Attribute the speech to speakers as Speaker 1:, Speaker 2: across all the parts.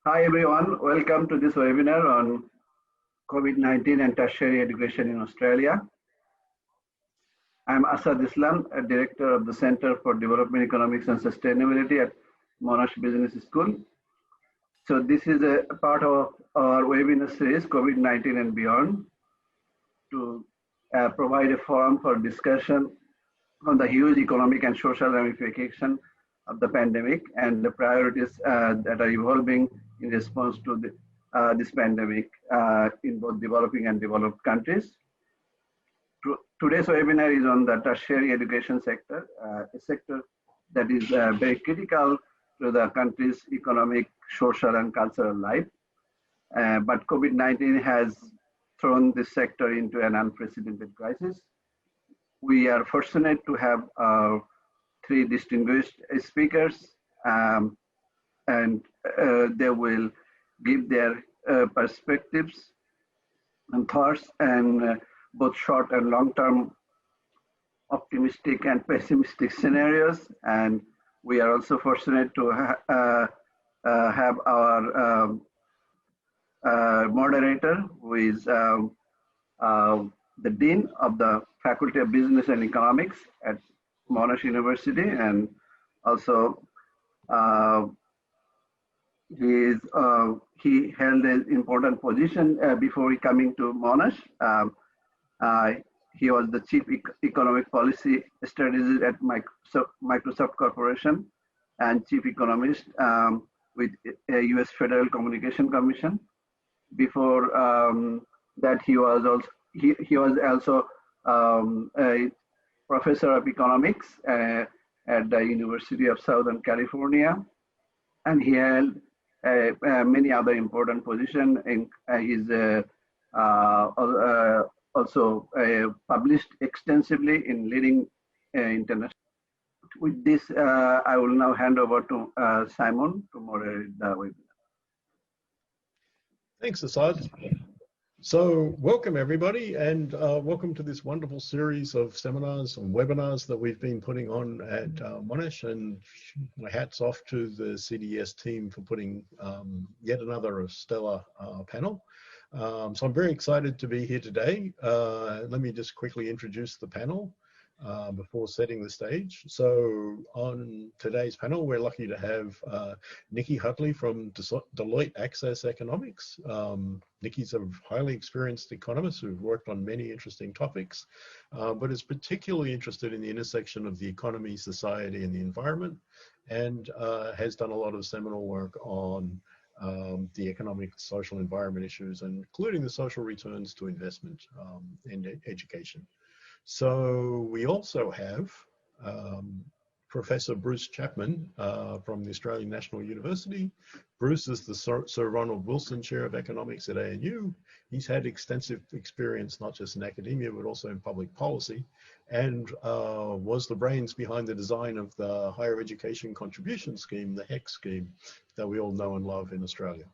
Speaker 1: Hi everyone, welcome to this webinar on COVID-19 and tertiary education in Australia. I'm Asad Islam, a director of the Center for Development Economics and Sustainability at Monash Business School. So this is a part of our webinar series, COVID-19 and Beyond, to provide a forum for discussion on the huge economic and social ramification of the pandemic and the priorities that are evolving in response to this pandemic in both developing and developed countries. Today's webinar is on the tertiary education sector, a sector that is very critical to the country's economic, social, and cultural life. But COVID-19 has thrown this sector into an unprecedented crisis. We are fortunate to have three distinguished speakers, and they will give their perspectives and thoughts and both short and long-term optimistic and pessimistic scenarios. And we are also fortunate to have our moderator, who is the Dean of the Faculty of Business and Economics at Monash University, and also he held an important position before coming to Monash. He was the Chief Economic Policy Strategist at Microsoft Corporation and Chief Economist with U.S. Federal Communication Commission. Before that, he was also a professor of economics at the University of Southern California, and he held many other important positions. He's also published extensively in leading international. With this, I will now hand over to Simon to moderate the webinar.
Speaker 2: Thanks, Asad. So welcome everybody, and welcome to this wonderful series of seminars and webinars that we've been putting on at Monash, and my hat's off to the CDES team for putting yet another stellar panel. So I'm very excited to be here today. Let me just quickly introduce the panel before setting the stage. So on today's panel, we're lucky to have Nicki Hutley from Deloitte Access Economics. Nicki's a highly experienced economist who's worked on many interesting topics, but is particularly interested in the intersection of the economy, society, and the environment, and has done a lot of seminal work on the economic, social, environment issues, including the social returns to investment in education. So we also have Professor Bruce Chapman from the Australian National University. Bruce is the Sir Ronald Wilson Chair of Economics at ANU. He's had extensive experience not just in academia but also in public policy, and was the brains behind the design of the Higher Education Contribution Scheme, the HECS scheme, that we all know and love in Australia.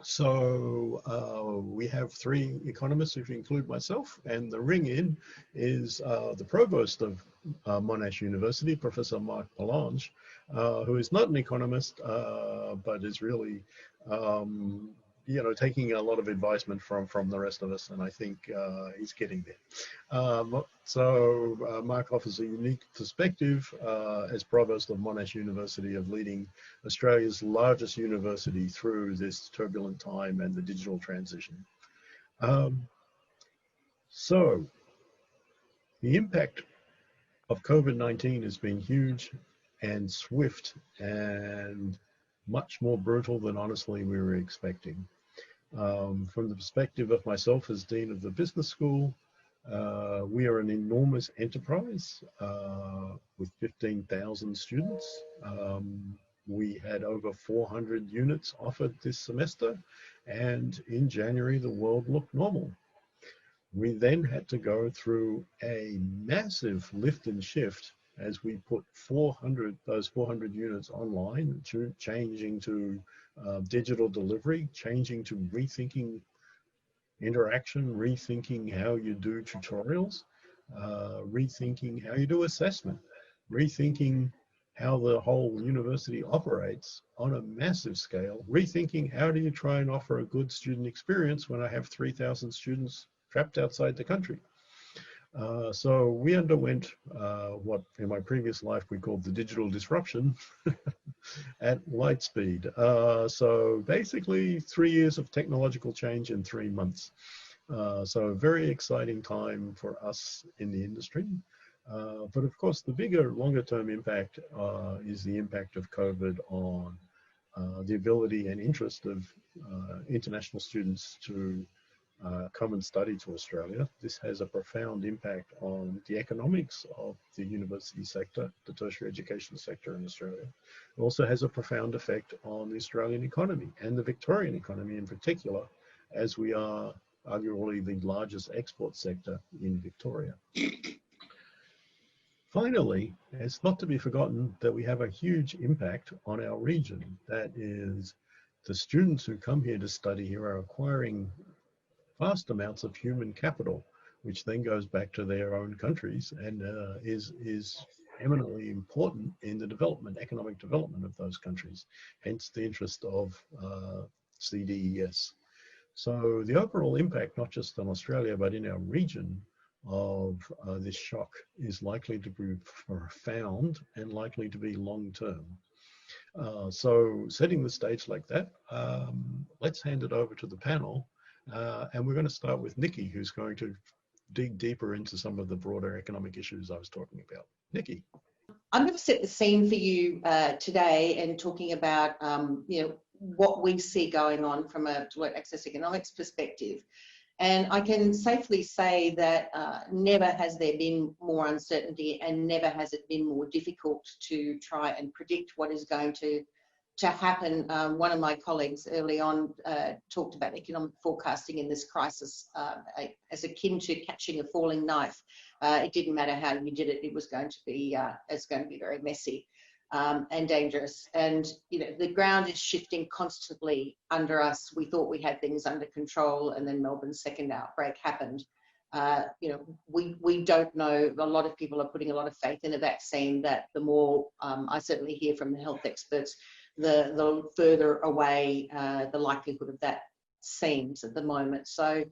Speaker 2: So we have three economists, if you include myself, and the ring in is the Provost of Monash University, Professor Marc Parlange, who is not an economist, but is really, taking a lot of advisement from the rest of us, and I think he's getting there. So Marc offers a unique perspective as Provost of Monash University of leading Australia's largest university through this turbulent time and the digital transition. So the impact of COVID-19 has been huge and swift and much more brutal than honestly we were expecting. From the perspective of myself as Dean of the Business School, we are an enormous enterprise with 15,000 students. We had over 400 units offered this semester, and in January the world looked normal. We then had to go through a massive lift and shift as we put those 400 units online, changing to digital delivery, changing to rethinking interaction, rethinking how you do tutorials, rethinking how you do assessment, rethinking how the whole university operates on a massive scale, rethinking how do you try and offer a good student experience when I have 3,000 students trapped outside the country. So we underwent what in my previous life we called the digital disruption at light speed. So basically 3 years of technological change in 3 months. So a very exciting time for us in the industry. But of course, the bigger, longer term impact is the impact of COVID on the ability and interest of international students to come and study to Australia. This has a profound impact on the economics of the university sector, the tertiary education sector in Australia. It also has a profound effect on the Australian economy and the Victorian economy in particular, as we are arguably the largest export sector in Victoria. Finally, it's not to be forgotten that we have a huge impact on our region. That is, the students who come here to study here are acquiring vast amounts of human capital, which then goes back to their own countries and is eminently important in the development, economic development of those countries, hence the interest of CDES. So the overall impact, not just on Australia, but in our region of this shock is likely to be profound and likely to be long-term. So setting the stage like that, let's hand it over to the panel. And we're going to start with Nicki, who's going to dig deeper into some of the broader economic issues I was talking about. Nicki.
Speaker 3: I'm going to set the scene for you today and talking about what we see going on from a Deloitte Access Economics perspective. And I can safely say that never has there been more uncertainty and never has it been more difficult to try and predict what is going to happen. One of my colleagues early on talked about economic forecasting in this crisis as akin to catching a falling knife. It didn't matter how you did it; it was going to be very messy and dangerous. And the ground is shifting constantly under us. We thought we had things under control, and then Melbourne's second outbreak happened. We don't know. A lot of people are putting a lot of faith in a vaccine. That the more I certainly hear from the health experts, the further away the likelihood of that seems at the moment. So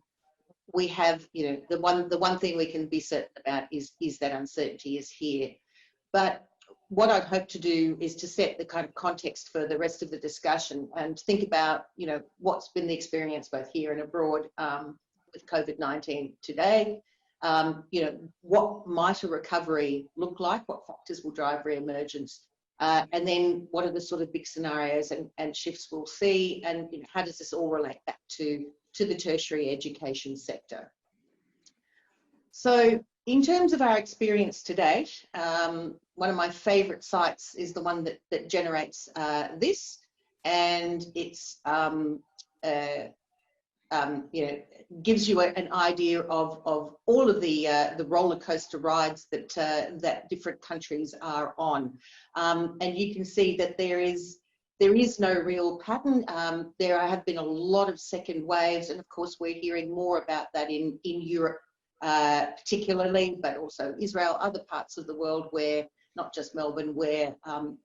Speaker 3: we have, the one thing we can be certain about is that uncertainty is here. But what I'd hope to do is to set the kind of context for the rest of the discussion and think about, what's been the experience both here and abroad with COVID-19 today. What might a recovery look like? What factors will drive re-emergence? And then what are the sort of big scenarios and shifts we'll see, and how does this all relate back to the tertiary education sector? So in terms of our experience to date, one of my favourite sites is the one that generates this, and it's gives you an idea of all of the roller coaster rides that different countries are on, and you can see that there is no real pattern. There have been a lot of second waves, and of course we're hearing more about that in Europe particularly, but also Israel, other parts of the world where, not just Melbourne, where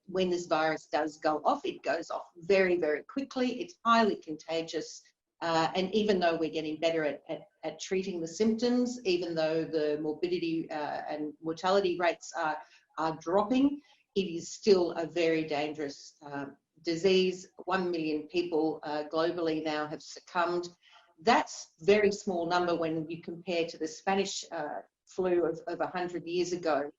Speaker 3: when this virus does go off, it goes off very, very quickly. It's highly contagious. And even though we're getting better at treating the symptoms, even though the morbidity and mortality rates are dropping, it is still a very dangerous disease. 1 million people globally now have succumbed. That's a very small number when you compare to the Spanish flu of 100 years ago.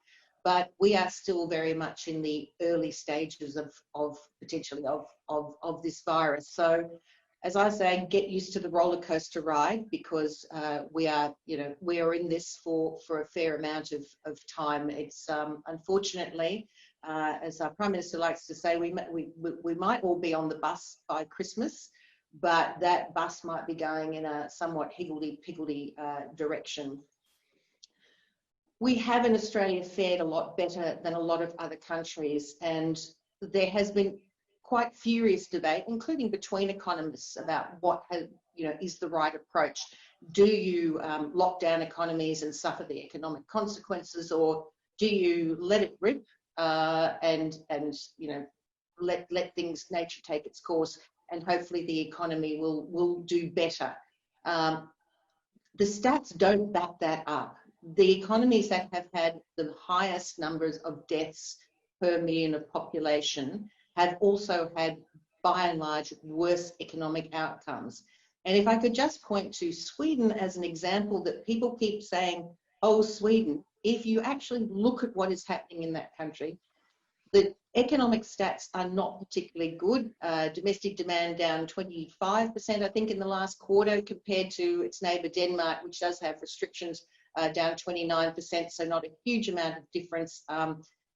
Speaker 3: But we are still very much in the early stages of potentially of this virus. So, as I say, get used to the roller coaster ride, because we are in this for a fair amount of time. It's unfortunately, as our Prime Minister likes to say, we might all be on the bus by Christmas, but that bus might be going in a somewhat higgledy-piggledy direction. We have in Australia fared a lot better than a lot of other countries, and there has been quite furious debate, including between economists, about what is the right approach. Do you lock down economies and suffer the economic consequences, or do you let it rip and you know, let nature take its course, and hopefully the economy will do better. The stats don't back that up. The economies that have had the highest numbers of deaths per million of population have also had, by and large, worse economic outcomes. And if I could just point to Sweden as an example, that people keep saying, oh, Sweden, if you actually look at what is happening in that country, the economic stats are not particularly good. Domestic demand down 25%, I think, in the last quarter, compared to its neighbour Denmark, which does have restrictions, down 29%, so not a huge amount of difference.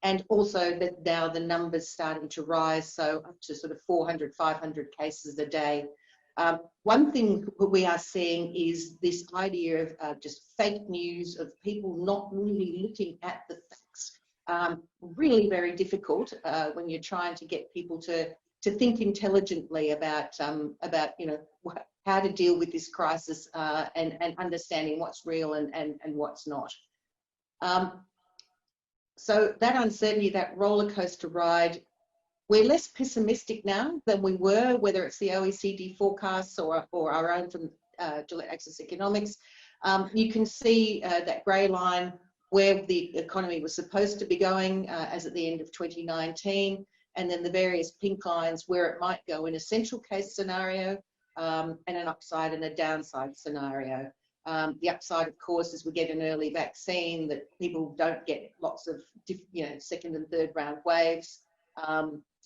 Speaker 3: And also that now the numbers starting to rise, so up to sort of 400, 500 cases a day. One thing that we are seeing is this idea of just fake news, of people not really looking at the facts. Really very difficult when you're trying to get people to think intelligently about you know, how to deal with this crisis, and understanding what's real and what's not. So that uncertainty, that roller coaster ride, we're less pessimistic now than we were, whether it's the OECD forecasts or our own from Deloitte Access Economics. You can see that grey line where the economy was supposed to be going as at the end of 2019, and then the various pink lines where it might go in a central case scenario, and an upside and a downside scenario. The upside, of course, is we get an early vaccine, that people don't get lots of second and third round waves.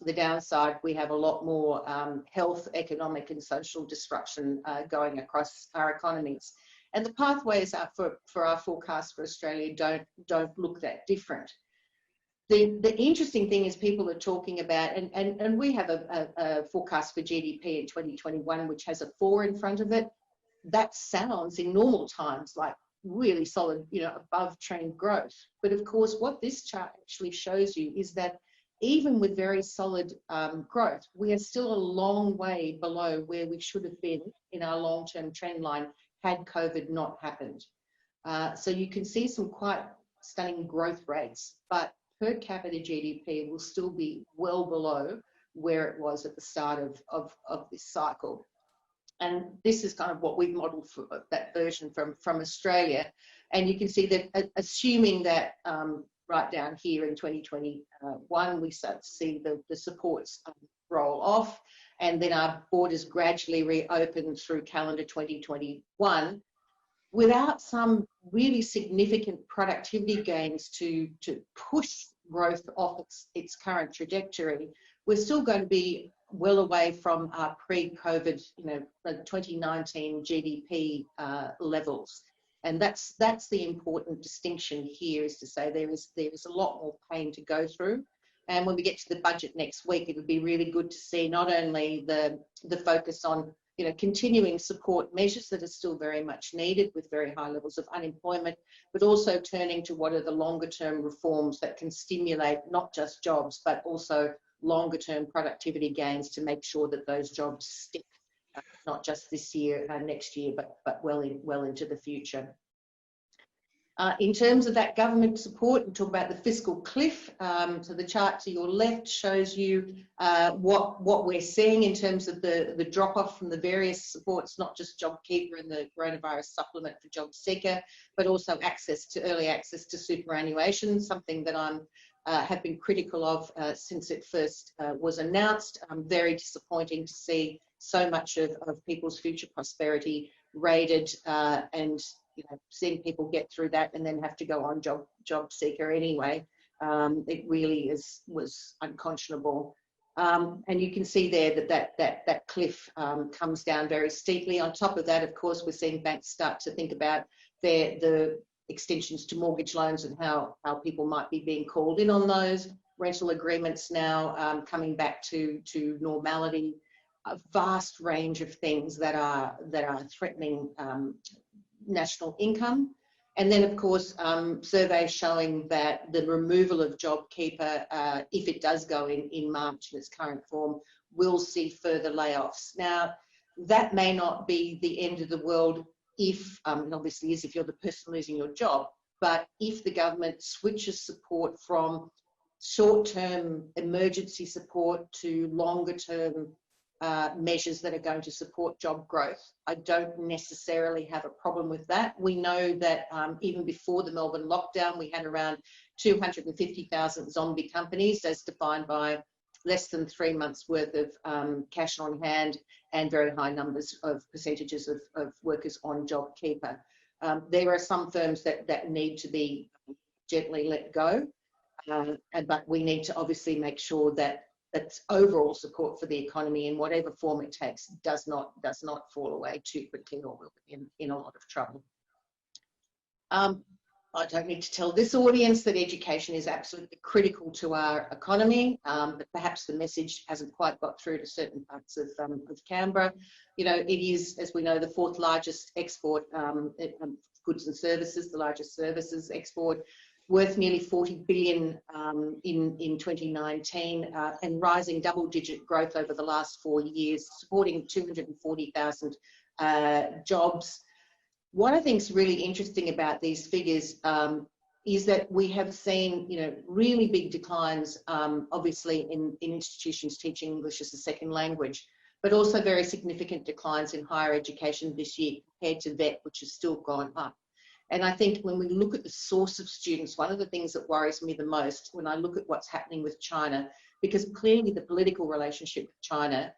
Speaker 3: The downside, we have a lot more health, economic and social disruption going across our economies. And the pathways are for our forecast for Australia don't look that different. The interesting thing is people are talking about, and we have a forecast for GDP in 2021, which has a 4 in front of it. That sounds in normal times like really solid, above trend growth. But of course, what this chart actually shows you is that even with very solid growth, we are still a long way below where we should have been in our long-term trend line had COVID not happened. So you can see some quite stunning growth rates, but per capita GDP will still be well below where it was at the start of this cycle. And this is kind of what we've modelled for that version from Australia. And you can see that assuming that right down here in 2021, we start to see the supports roll off, and then our borders gradually reopen through calendar 2021, without some really significant productivity gains to push growth off its current trajectory, we're still going to be well away from our pre-COVID, 2019 GDP levels. And that's the important distinction here, is to say there is a lot more pain to go through. And when we get to the budget next week, it would be really good to see not only the focus on continuing support measures that are still very much needed with very high levels of unemployment, but also turning to what are the longer term reforms that can stimulate not just jobs, but also longer term productivity gains to make sure that those jobs stick, not just this year, next year, but well into the future. In terms of that government support, we talk about the fiscal cliff. So the chart to your left shows you what we're seeing in terms of the drop off from the various supports, not just JobKeeper and the coronavirus supplement for JobSeeker, but also early access to superannuation, something that I have been critical of since it first was announced. Very disappointing to see so much of people's future prosperity raided, and seeing people get through that and then have to go on JobSeeker anyway. It really was unconscionable. And you can see there that cliff comes down very steeply. On top of that, of course, we're seeing banks start to think about the extensions to mortgage loans and how people might be being called in on those. Rental agreements now coming back to normality. A vast range of things that are threatening national income. And then, of course, surveys showing that the removal of JobKeeper, if it does go in March in its current form, will see further layoffs. Now, that may not be the end of the world if, and obviously is if you're the person losing your job, but if the government switches support from short-term emergency support to longer-term measures that are going to support job growth. I don't necessarily have a problem with that. We know that even before the Melbourne lockdown, we had around 250,000 zombie companies, as defined by less than 3 months worth of cash on hand and very high numbers of percentages of workers on JobKeeper. There are some firms that need to be gently let go, but we need to obviously make sure that overall support for the economy in whatever form it takes does not fall away too quickly, or we'll be in a lot of trouble. I don't need to tell this audience that education is absolutely critical to our economy, but perhaps the message hasn't quite got through to certain parts of Canberra. You know, it is, as we know, the 4th largest export goods and services, the largest services export, worth nearly 40 billion in 2019, and rising double-digit growth over the last 4 years, supporting 240,000 jobs. What I think is really interesting about these figures is that we have seen, you know, really big declines, obviously in institutions teaching English as a second language, but also very significant declines in higher education this year compared to VET, which has still gone up. And I think when we look at the source of students, one of the things that worries me the most when I look at what's happening with China, because clearly the political relationship with China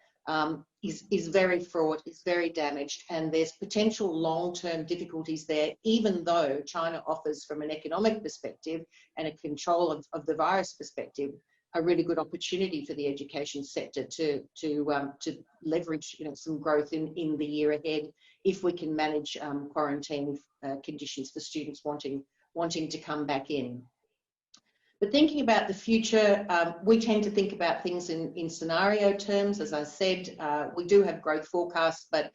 Speaker 3: is very fraught, is very damaged, and there's potential long-term difficulties there, even though China offers, from an economic perspective and a control of the virus perspective, a really good opportunity for the education sector to leverage, you know, some growth in the year ahead, if we can manage quarantine conditions for students wanting to come back in. But thinking about the future, we tend to think about things in scenario terms. As I said, we do have growth forecasts, but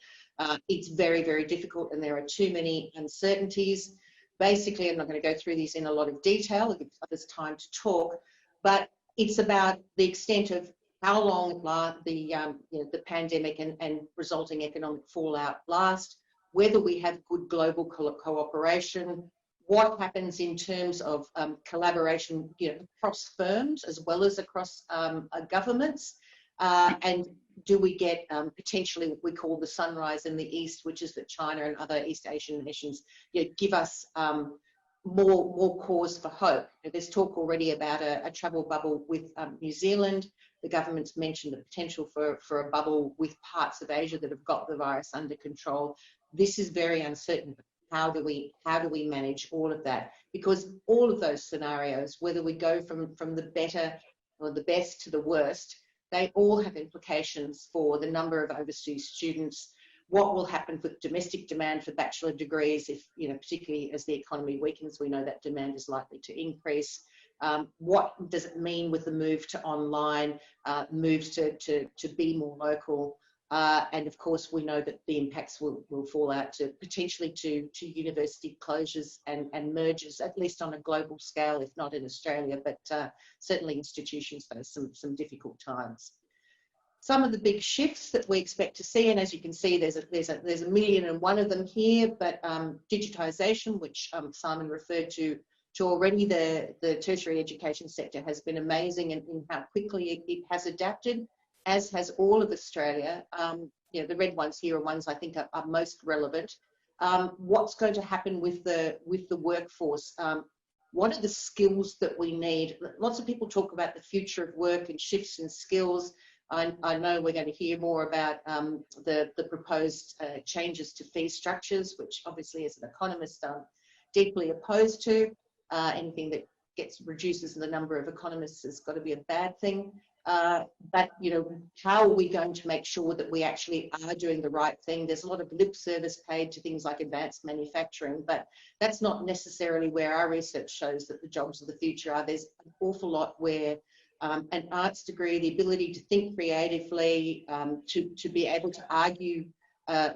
Speaker 3: it's very, very difficult, and there are too many uncertainties. Basically, I'm not going to go through these in a lot of detail, I'll give others time to talk, but it's about the extent of how long the pandemic and resulting economic fallout last, whether we have good global cooperation, what happens in terms of collaboration, you know, across firms as well as across governments, and do we get potentially what we call the sunrise in the East, which is that China and other East Asian nations, you know, give us more cause for hope. There's talk already about a travel bubble with New Zealand. The government's mentioned the potential for a bubble with parts of Asia that have got the virus under control. This is very uncertain. How do we manage all of that? Because all of those scenarios, whether we go from the better or the best to the worst, they all have implications for the number of overseas students, what will happen with domestic demand for bachelor degrees, if, you know, particularly as the economy weakens, we know that demand is likely to increase. What does it mean with the move to online, moves to be more local? And of course, we know that the impacts will fall out to potentially to university closures and mergers, at least on a global scale, if not in Australia, but certainly institutions face some difficult times. Some of the big shifts that we expect to see, and as you can see, there's a million and one of them here, but digitisation, which Simon referred to already, the tertiary education sector has been amazing in how quickly it has adapted, as has all of Australia. You know, the red ones here are ones I think are most relevant. What's going to happen with the workforce? What are the skills that we need? Lots of people talk about the future of work and shifts in skills. I know we're going to hear more about the proposed changes to fee structures, which obviously as an economist I'm deeply opposed to. Anything that reduces the number of economists has got to be a bad thing. But, you know, how are we going to make sure that we actually are doing the right thing? There's a lot of lip service paid to things like advanced manufacturing, but that's not necessarily where our research shows that the jobs of the future are. There's an awful lot where an arts degree, the ability to think creatively, to be able to argue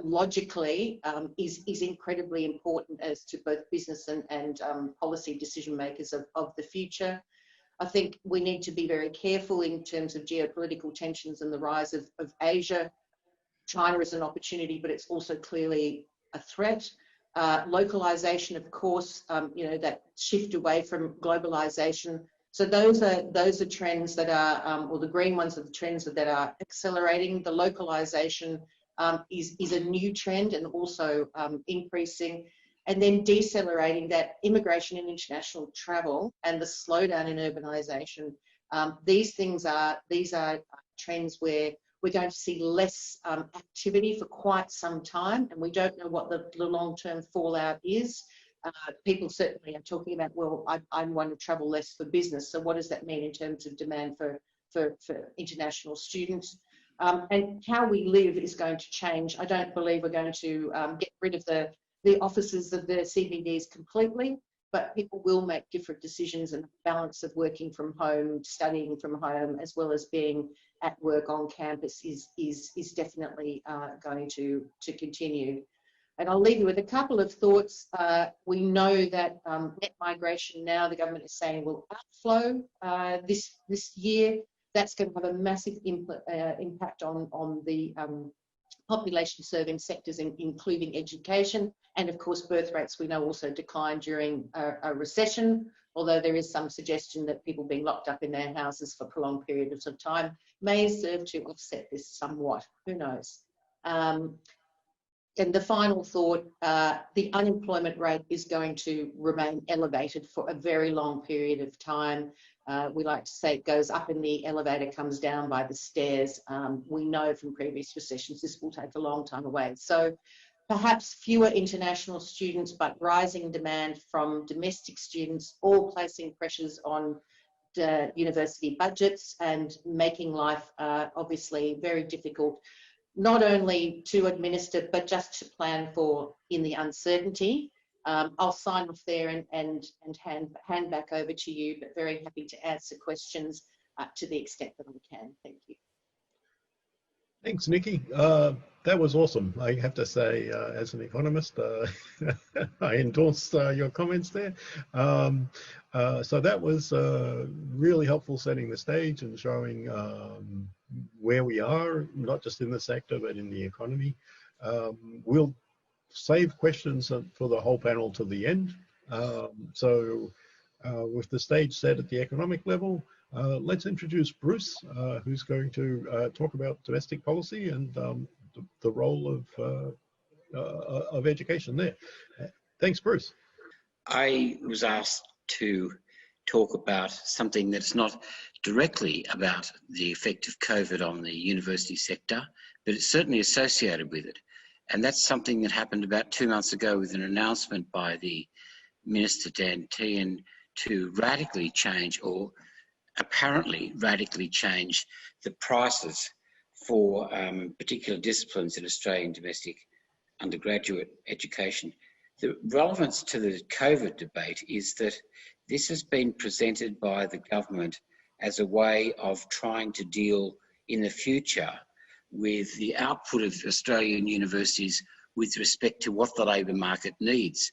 Speaker 3: logically is incredibly important as to both business and policy decision makers of the future. I think we need to be very careful in terms of geopolitical tensions and the rise of Asia. China is an opportunity, but it's also clearly a threat. Localization, of course, you know, that shift away from globalization So those are trends that are, or the green ones are the trends that are accelerating. The localization is a new trend and also increasing. And then decelerating, that immigration and international travel and the slowdown in urbanisation. These are trends where we're going to see less activity for quite some time, and we don't know what the long-term fallout is. People certainly are talking about, well, I want to travel less for business. So what does that mean in terms of demand for international students? And how we live is going to change. I don't believe we're going to get rid of the offices of the CBDs completely, but people will make different decisions, and the balance of working from home, studying from home, as well as being at work on campus is definitely going to continue. And I'll leave you with a couple of thoughts. We know that net migration now, the government is saying, will outflow this year. That's going to have a massive impact on the population serving sectors, including education. And of course, birth rates we know also decline during a recession, although there is some suggestion that people being locked up in their houses for prolonged periods of time may serve to offset this somewhat. Who knows? And the final thought, the unemployment rate is going to remain elevated for a very long period of time. We like to say it goes up in the elevator, comes down by the stairs. We know from previous recessions this will take a long time away. So perhaps fewer international students, but rising demand from domestic students, all placing pressures on the university budgets and making life obviously very difficult, not only to administer, but just to plan for in the uncertainty. I'll sign off there and hand back over to you, but very happy to answer questions to the extent that I can. Thank you.
Speaker 2: Thanks, Nicki. That was awesome. I have to say, as an economist, I endorse your comments there. So that was really helpful, setting the stage and showing where we are, not just in the sector, but in the economy. We'll save questions for the whole panel to the end. So with the stage set at the economic level, let's introduce Bruce, who's going to talk about domestic policy and the role of education there. Thanks, Bruce.
Speaker 4: I was asked to talk about something that's not directly about the effect of COVID on the university sector, but it's certainly associated with it. And that's something that happened about 2 months ago with an announcement by the Minister Dan Tehan to radically change, or apparently radically change, the prices for particular disciplines in Australian domestic undergraduate education. The relevance to the COVID debate is that this has been presented by the government as a way of trying to deal in the future with the output of Australian universities with respect to what the labour market needs,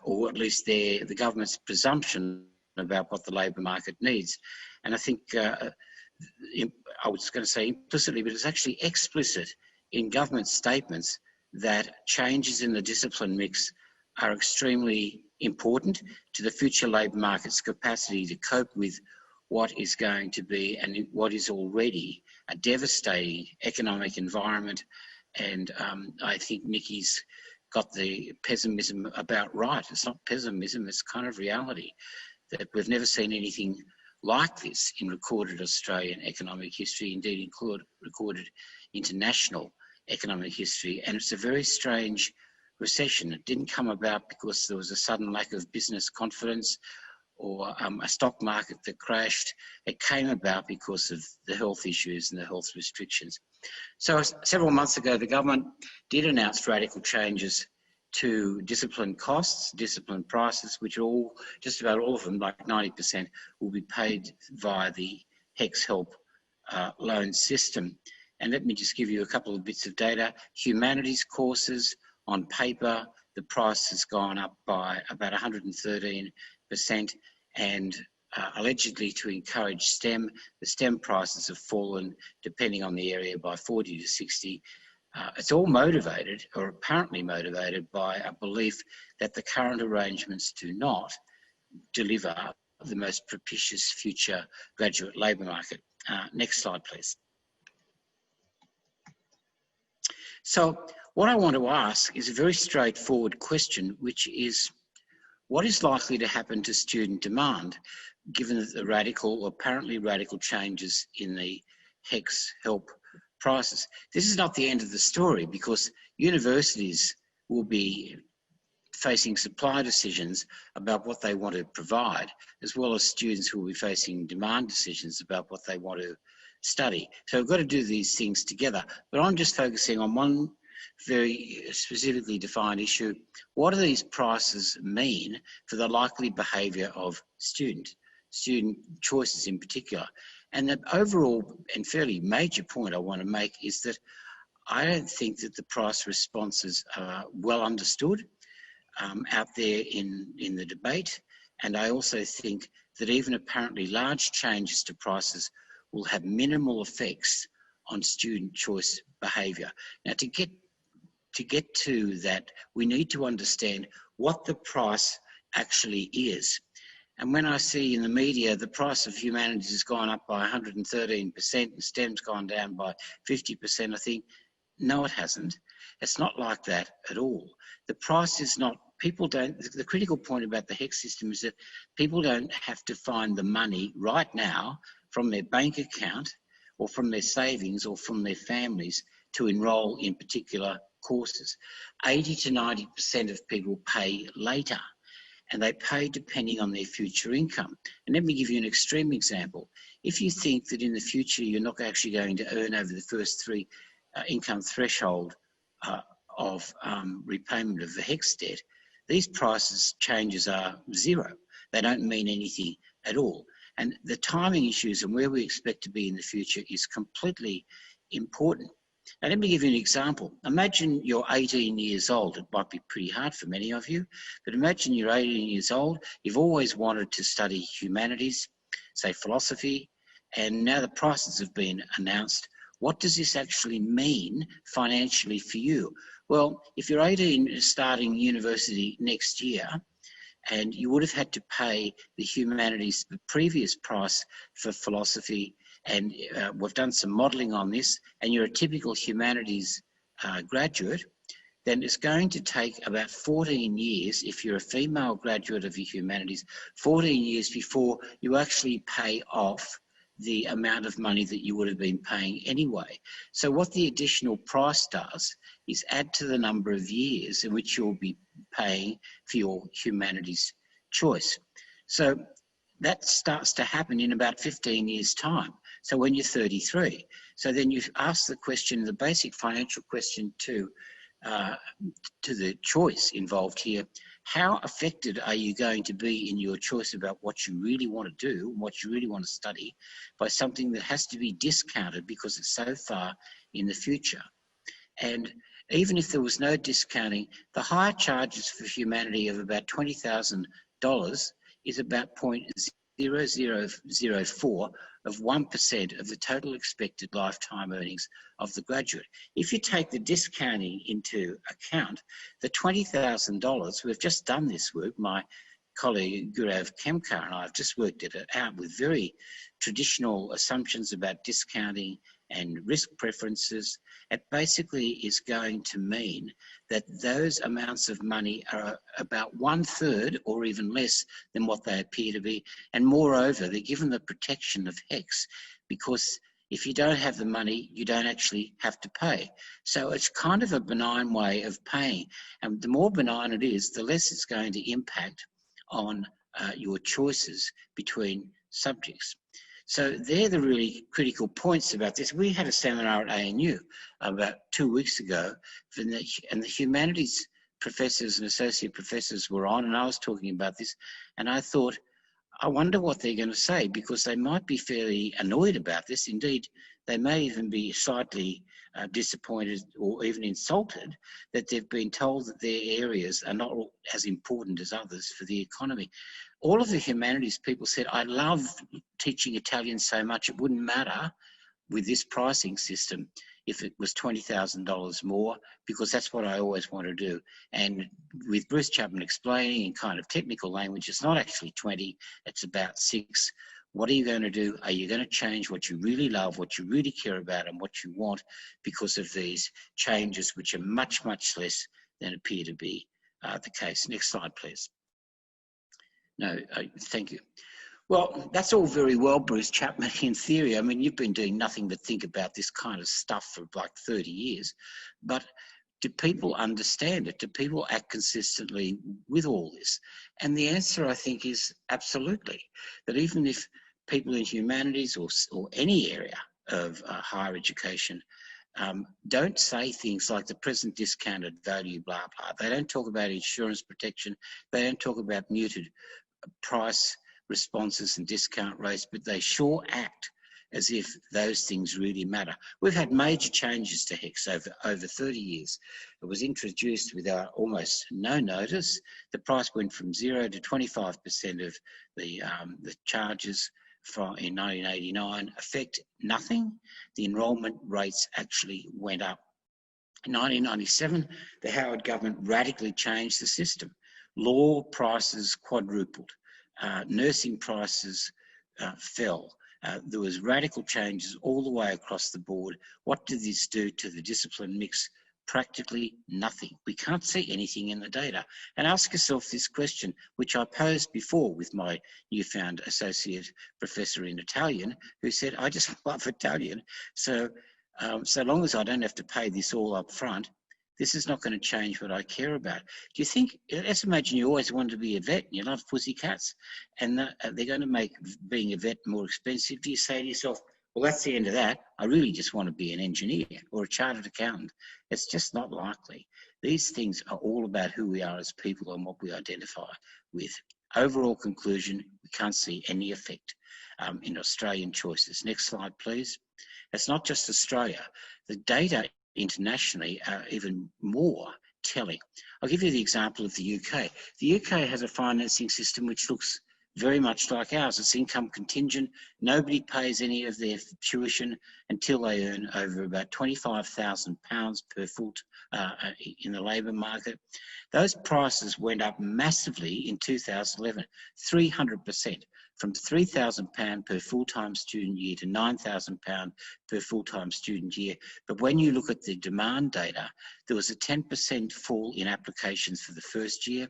Speaker 4: or at least the government's presumption about what the labour market needs. And I think, I was going to say implicitly, but it's actually explicit in government statements that changes in the discipline mix are extremely important to the future labour market's capacity to cope with what is going to be and what is already a devastating economic environment. And I think Nicki's got the pessimism about right. It's not pessimism, it's kind of reality, that we've never seen anything like this in recorded Australian economic history, indeed recorded international economic history. And it's a very strange recession. It didn't come about because there was a sudden lack of business confidence or a stock market that crashed. It came about because of the health issues and the health restrictions. So several months ago, the government did announce radical changes to discipline costs, discipline prices, which are all, just about all of them, like 90%, will be paid via the HECS help loan system. And let me just give you a couple of bits of data. Humanities courses, on paper, the price has gone up by about 113%, and allegedly to encourage STEM, the STEM prices have fallen, depending on the area, by 40 to 60. It's all motivated, or apparently motivated, by a belief that the current arrangements do not deliver the most propitious future graduate labour market. Next slide, please. So what I want to ask is a very straightforward question, which is, what is likely to happen to student demand, given that the radical, or apparently radical changes in the HECS help prices? This is not the end of the story, because universities will be facing supply decisions about what they want to provide, as well as students who will be facing demand decisions about what they want to study. So we've got to do these things together. But I'm just focusing on one very specifically defined issue. What do these prices mean for the likely behaviour of student choices in particular? And the overall and fairly major point I want to make is that I don't think that the price responses are well understood out there in the debate. And I also think that even apparently large changes to prices will have minimal effects on student choice behaviour. Now, to get to that, we need to understand what the price actually is. And when I see in the media the price of humanities has gone up by 113% and STEM's gone down by 50%, I think, no, it hasn't. It's not like that at all. The price is not, the critical point about the HECS system is that people don't have to find the money right now from their bank account or from their savings or from their families to enrol in particular courses. 80 to 90% of people pay later, and they pay depending on their future income. And let me give you an extreme example. If you think that in the future you're not actually going to earn over the first three income threshold of repayment of the HECS debt, these prices changes are zero. They don't mean anything at all. And the timing issues and where we expect to be in the future is completely important. Now, let me give you an example. Imagine you're 18 years old. It might be pretty hard for many of you, but imagine you're 18 years old. You've always wanted to study humanities, say philosophy, and now the prices have been announced. What does this actually mean financially for you? Well, if you're 18 starting university next year, and you would have had to pay the humanities the previous price for philosophy, and we've done some modelling on this, and you're a typical humanities graduate, then it's going to take about 14 years, if you're a female graduate of the humanities, 14 years before you actually pay off the amount of money that you would have been paying anyway. So what the additional price does is add to the number of years in which you'll be paying for your humanities choice. So that starts to happen in about 15 years' time. So when you're 33. So then you ask the question, the basic financial question to the choice involved here: how affected are you going to be in your choice about what you really want to do and what you really want to study by something that has to be discounted because it's so far in the future? And even if there was no discounting, the higher charges for humanity of about $20,000 is about 0.0004 of 1% of the total expected lifetime earnings of the graduate. If you take the discounting into account, the $20,000, we've just done this work, my colleague Gurav Kemkar and I have just worked it out with very traditional assumptions about discounting and risk preferences. It basically is going to mean that those amounts of money are about 1/3 or even less than what they appear to be. And moreover, they're given the protection of HECS, because if you don't have the money, you don't actually have to pay. So it's kind of a benign way of paying. And the more benign it is, the less it's going to impact on your choices between subjects. So they're the really critical points about this. We had a seminar at ANU about 2 weeks ago, and the humanities professors and associate professors were on, and I was talking about this, and I thought, I wonder what they're going to say, because they might be fairly annoyed about this. Indeed, they may even be slightly disappointed or even insulted that they've been told that their areas are not as important as others for the economy. All of the humanities people said, I love teaching Italian so much, it wouldn't matter with this pricing system if it was $20,000 more, because that's what I always want to do. And with Bruce Chapman explaining in kind of technical language, it's not actually 20, it's about 6. What are you going to do? Are you going to change what you really love, what you really care about, and what you want because of these changes, which are much, much less than appear to be the case? Next slide, please. No, thank you. Well, that's all very well, Bruce Chapman, in theory. I mean, you've been doing nothing but think about this kind of stuff for like 30 years. But do people understand it? Do people act consistently with all this? And the answer, I think, is absolutely. That even if people in humanities or any area of higher education don't say things like the present discounted value, blah, blah. They don't talk about insurance protection. They don't talk about muted price responses and discount rates, but they sure act as if those things really matter. We've had major changes to HECS over 30 years. It was introduced without almost no notice. The price went from 0 to 25% of the charges in 1989. Effect nothing. The enrolment rates actually went up. In 1997, the Howard government radically changed the system. Law prices quadrupled. Nursing prices fell. There was radical changes all the way across the board. What did this do to the discipline mix? Practically nothing. We can't see anything in the data. And ask yourself this question, which I posed before with my newfound associate professor in Italian, who said, I just love Italian. So long as I don't have to pay this all up front, this is not going to change what I care about. Do you think, let's imagine you always wanted to be a vet and you love pussycats and they're going to make being a vet more expensive. Do you say to yourself, well, that's the end of that. I really just want to be an engineer or a chartered accountant. It's just not likely. These things are all about who we are as people and what we identify with. Overall conclusion, we can't see any effect in Australian choices. Next slide, please. It's not just Australia. The data internationally are even more telling. I'll give you the example of the UK. The UK has a financing system which looks very much like ours. It's income contingent. Nobody pays any of their tuition until they earn over about £25,000 per full in the labour market. Those prices went up massively in 2011, 300%. From £3,000 per full-time student year to £9,000 per full-time student year. But when you look at the demand data, there was a 10% fall in applications for the first year.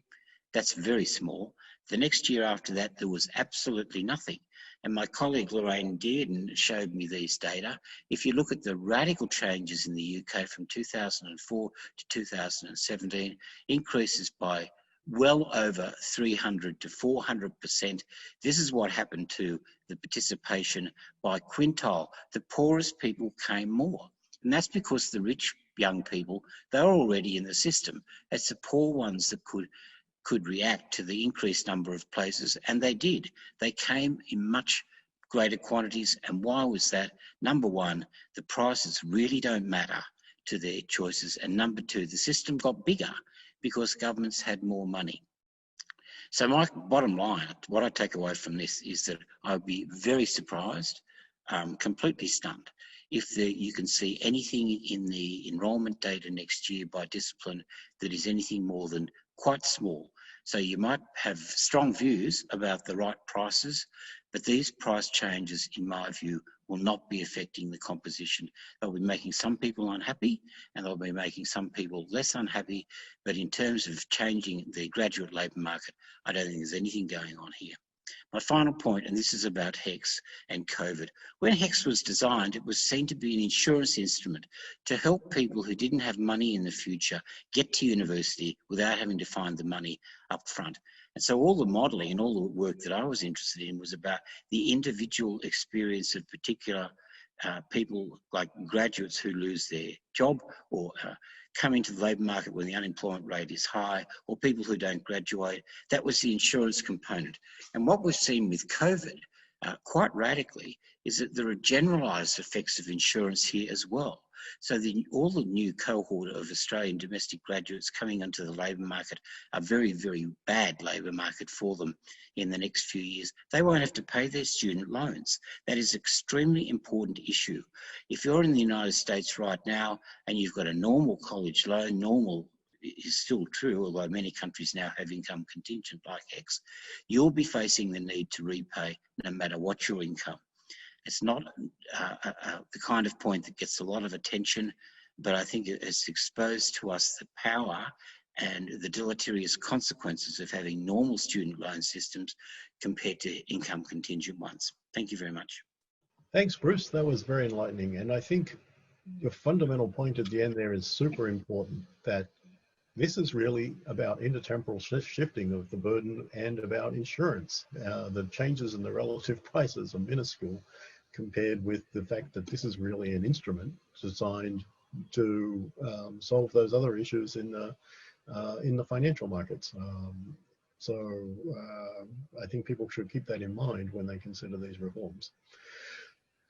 Speaker 4: That's very small. The next year after that, there was absolutely nothing. And my colleague Lorraine Dearden showed me these data. If you look at the radical changes in the UK from 2004 to 2017, increases by well over 300 to 400%. This is what happened to the participation by quintile. The poorest people came more. And that's because the rich young people, they're already in the system. It's the poor ones that could react to the increased number of places, and they did. They came in much greater quantities. And why was that? Number one, the prices really don't matter to their choices. And number two, the system got bigger because governments had more money. So my bottom line, what I take away from this is that I'd be very surprised, completely stunned, if you can see anything in the enrolment data next year by discipline that is anything more than quite small. So you might have strong views about the right prices, but these price changes, in my view, will not be affecting the composition. They'll be making some people unhappy and they'll be making some people less unhappy. But in terms of changing the graduate labour market, I don't think there's anything going on here. My final point, and this is about HECS and COVID. When HECS was designed, it was seen to be an insurance instrument to help people who didn't have money in the future get to university without having to find the money up front. And so all the modelling and all the work that I was interested in was about the individual experience of particular people, like graduates who lose their job or come into the labour market when the unemployment rate is high, or people who don't graduate. That was the insurance component. And what we've seen with COVID quite radically is that there are generalised effects of insurance here as well. So all the new cohort of Australian domestic graduates coming onto the labour market, a very, very bad labour market for them in the next few years, they won't have to pay their student loans. That is an extremely important issue. If you're in the United States right now and you've got a normal college loan, normal is still true, although many countries now have income contingent like HECS, you'll be facing the need to repay no matter what your income. It's not the kind of point that gets a lot of attention, but I think it's exposed to us the power and the deleterious consequences of having normal student loan systems compared to income contingent ones. Thank you very much.
Speaker 2: Thanks, Bruce. That was very enlightening. And I think your fundamental point at the end there is super important, that this is really about intertemporal shifting of the burden and about insurance. The changes in the relative prices are minuscule compared with the fact that this is really an instrument designed to solve those other issues in the financial markets. I think people should keep that in mind when they consider these reforms.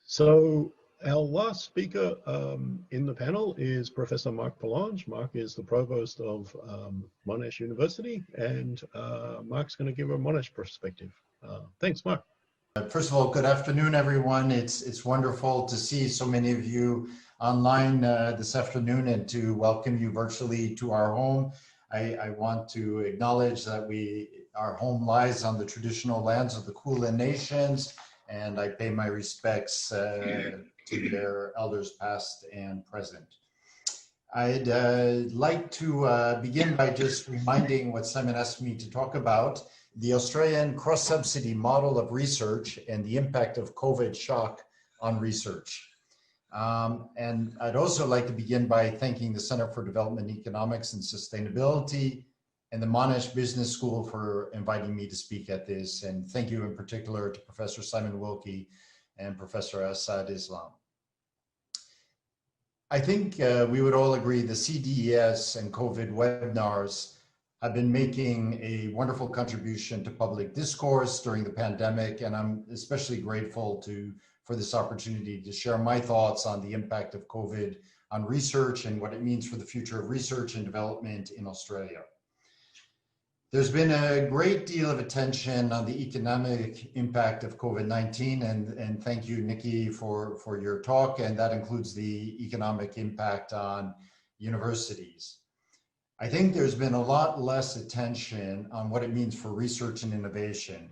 Speaker 2: So our last speaker in the panel is Professor Marc Parlange. Marc is the Provost of Monash University, and Marc's going to give a Monash perspective. Thanks, Marc.
Speaker 5: First of all, good afternoon, everyone. It's wonderful to see so many of you online this afternoon and to welcome you virtually to our home. I want to acknowledge that our home lies on the traditional lands of the Kulin Nations, and I pay my respects to their elders past and present. I'd like to begin by just reminding what Simon asked me to talk about, the Australian cross-subsidy model of research and the impact of COVID shock on research. And I'd also like to begin by thanking the Center for Development Economics and Sustainability and the Monash Business School for inviting me to speak at this. And thank you in particular to Professor Simon Wilkie and Professor Assad Islam. I think we would all agree the CDES and COVID webinars have been making a wonderful contribution to public discourse during the pandemic, and I'm especially grateful for this opportunity to share my thoughts on the impact of COVID on research and what it means for the future of research and development in Australia. There's been a great deal of attention on the economic impact of COVID-19, and thank you, Nicki, for your talk, and that includes the economic impact on universities. I think there's been a lot less attention on what it means for research and innovation.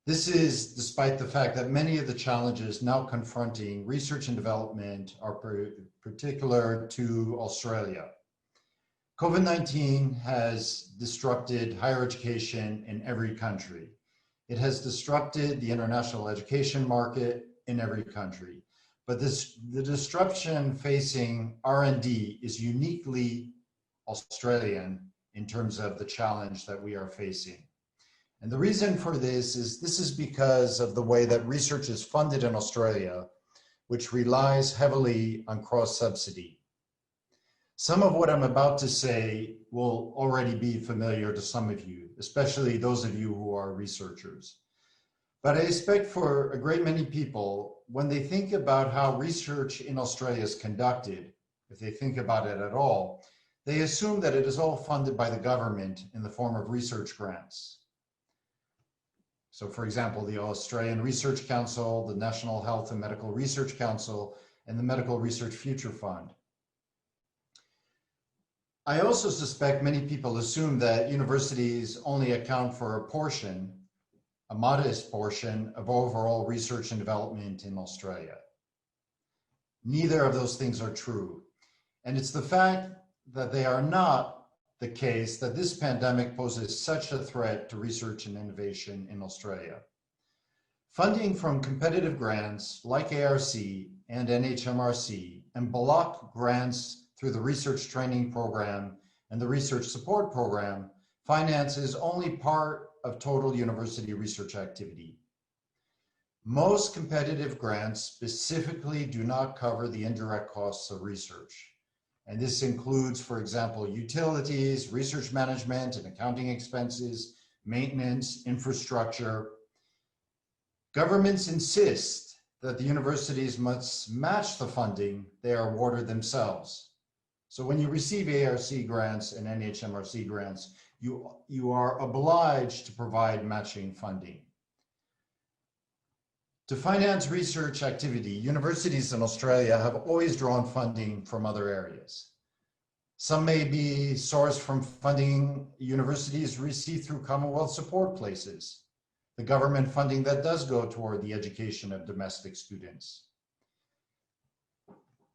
Speaker 5: This is despite the fact that many of the challenges now confronting research and development are particular to Australia. COVID-19 has disrupted higher education in every country. It has disrupted the international education market in every country. But the disruption facing R&D is uniquely Australian in terms of the challenge that we are facing. And the reason for this is because of the way that research is funded in Australia, which relies heavily on cross-subsidy. Some of what I'm about to say will already be familiar to some of you, especially those of you who are researchers. But I expect for a great many people, when they think about how research in Australia is conducted, if they think about it at all, they assume that it is all funded by the government in the form of research grants. So for example, the Australian Research Council, the National Health and Medical Research Council, and the Medical Research Future Fund. I also suspect many people assume that universities only account for a portion, a modest portion of overall research and development in Australia. Neither of those things are true. And it's the fact that they are not the case that this pandemic poses such a threat to research and innovation in Australia. Funding from competitive grants like ARC and NHMRC and block grants through the Research Training Program and the Research Support Program finances only part of total university research activity. Most competitive grants specifically do not cover the indirect costs of research. And this includes, for example, utilities, research management and accounting expenses, maintenance, infrastructure. Governments insist that the universities must match the funding they are awarded themselves. So when you receive ARC grants and NHMRC grants, you are obliged to provide matching funding. To finance research activity, universities in Australia have always drawn funding from other areas. Some may be sourced from funding universities receive through Commonwealth support places, the government funding that does go toward the education of domestic students.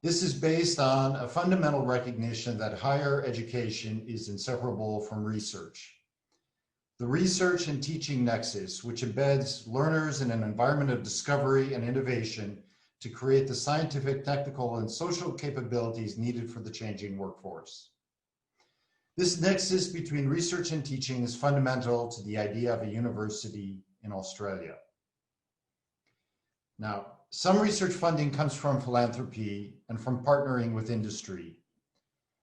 Speaker 5: This is based on a fundamental recognition that higher education is inseparable from research. The research and teaching nexus, which embeds learners in an environment of discovery and innovation to create the scientific, technical, and social capabilities needed for the changing workforce. This nexus between research and teaching is fundamental to the idea of a university in Australia. Now, some research funding comes from philanthropy and from partnering with industry,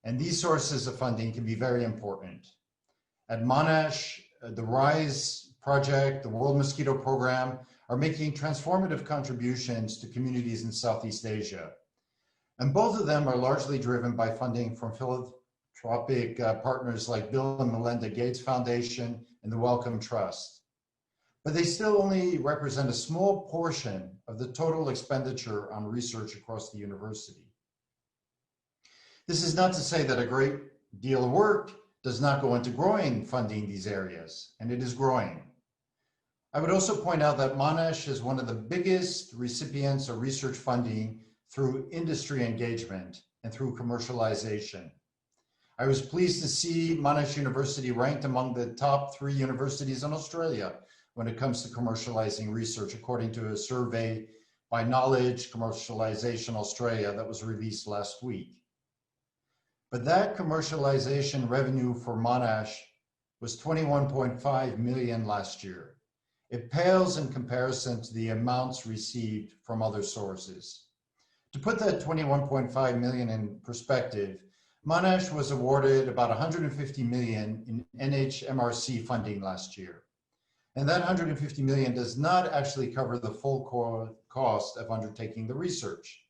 Speaker 5: and these sources of funding can be very important. At Monash, the RISE project, the World Mosquito Program, are making transformative contributions to communities in Southeast Asia. And both of them are largely driven by funding from philanthropic partners like Bill and Melinda Gates Foundation and the Wellcome Trust. But they still only represent a small portion of the total expenditure on research across the university. This is not to say that a great deal of work does not go into growing funding these areas, and it is growing. I would also point out that Monash is one of the biggest recipients of research funding through industry engagement and through commercialization. I was pleased to see Monash University ranked among the top 3 universities in Australia when it comes to commercializing research, according to a survey by Knowledge Commercialization Australia that was released last week. But that commercialization revenue for Monash was 21.5 million last year. It pales in comparison to the amounts received from other sources. To put that 21.5 million in perspective, Monash was awarded about 150 million in NHMRC funding last year. And that 150 million does not actually cover the full cost of undertaking the research.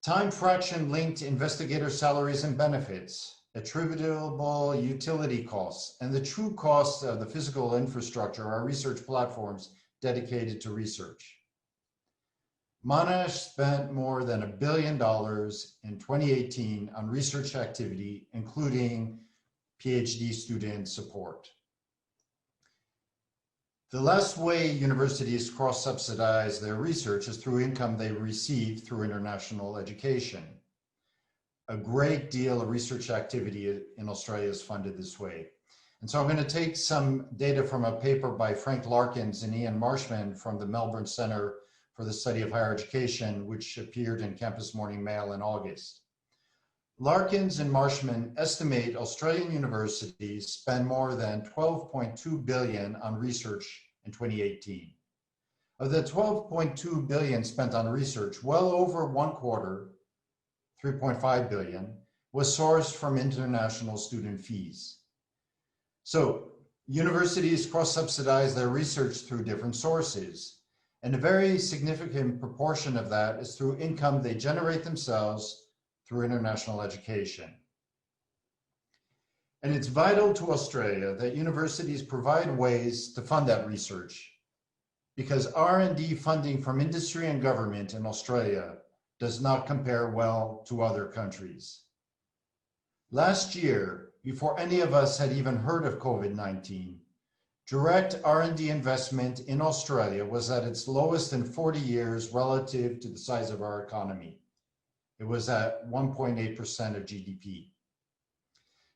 Speaker 5: Time fraction linked investigator salaries and benefits, attributable utility costs, and the true costs of the physical infrastructure are research platforms dedicated to research. Monash spent more than $1 billion in 2018 on research activity, including PhD student support. The last way universities cross-subsidize their research is through income they receive through international education. A great deal of research activity in Australia is funded this way. And so I'm going to take some data from a paper by Frank Larkins and Ian Marshman from the Melbourne Centre for the Study of Higher Education, which appeared in Campus Morning Mail in August. Larkins and Marshman estimate Australian universities spend more than 12.2 billion on research in 2018. Of the 12.2 billion spent on research, well over 1/4, 3.5 billion, was sourced from international student fees. So universities cross-subsidize their research through different sources, and a very significant proportion of that is through income they generate themselves through international education. And it's vital to Australia that universities provide ways to fund that research, because R&D funding from industry and government in Australia does not compare well to other countries. Last year, before any of us had even heard of COVID-19, direct R&D investment in Australia was at its lowest in 40 years relative to the size of our economy. It was at 1.8% of GDP.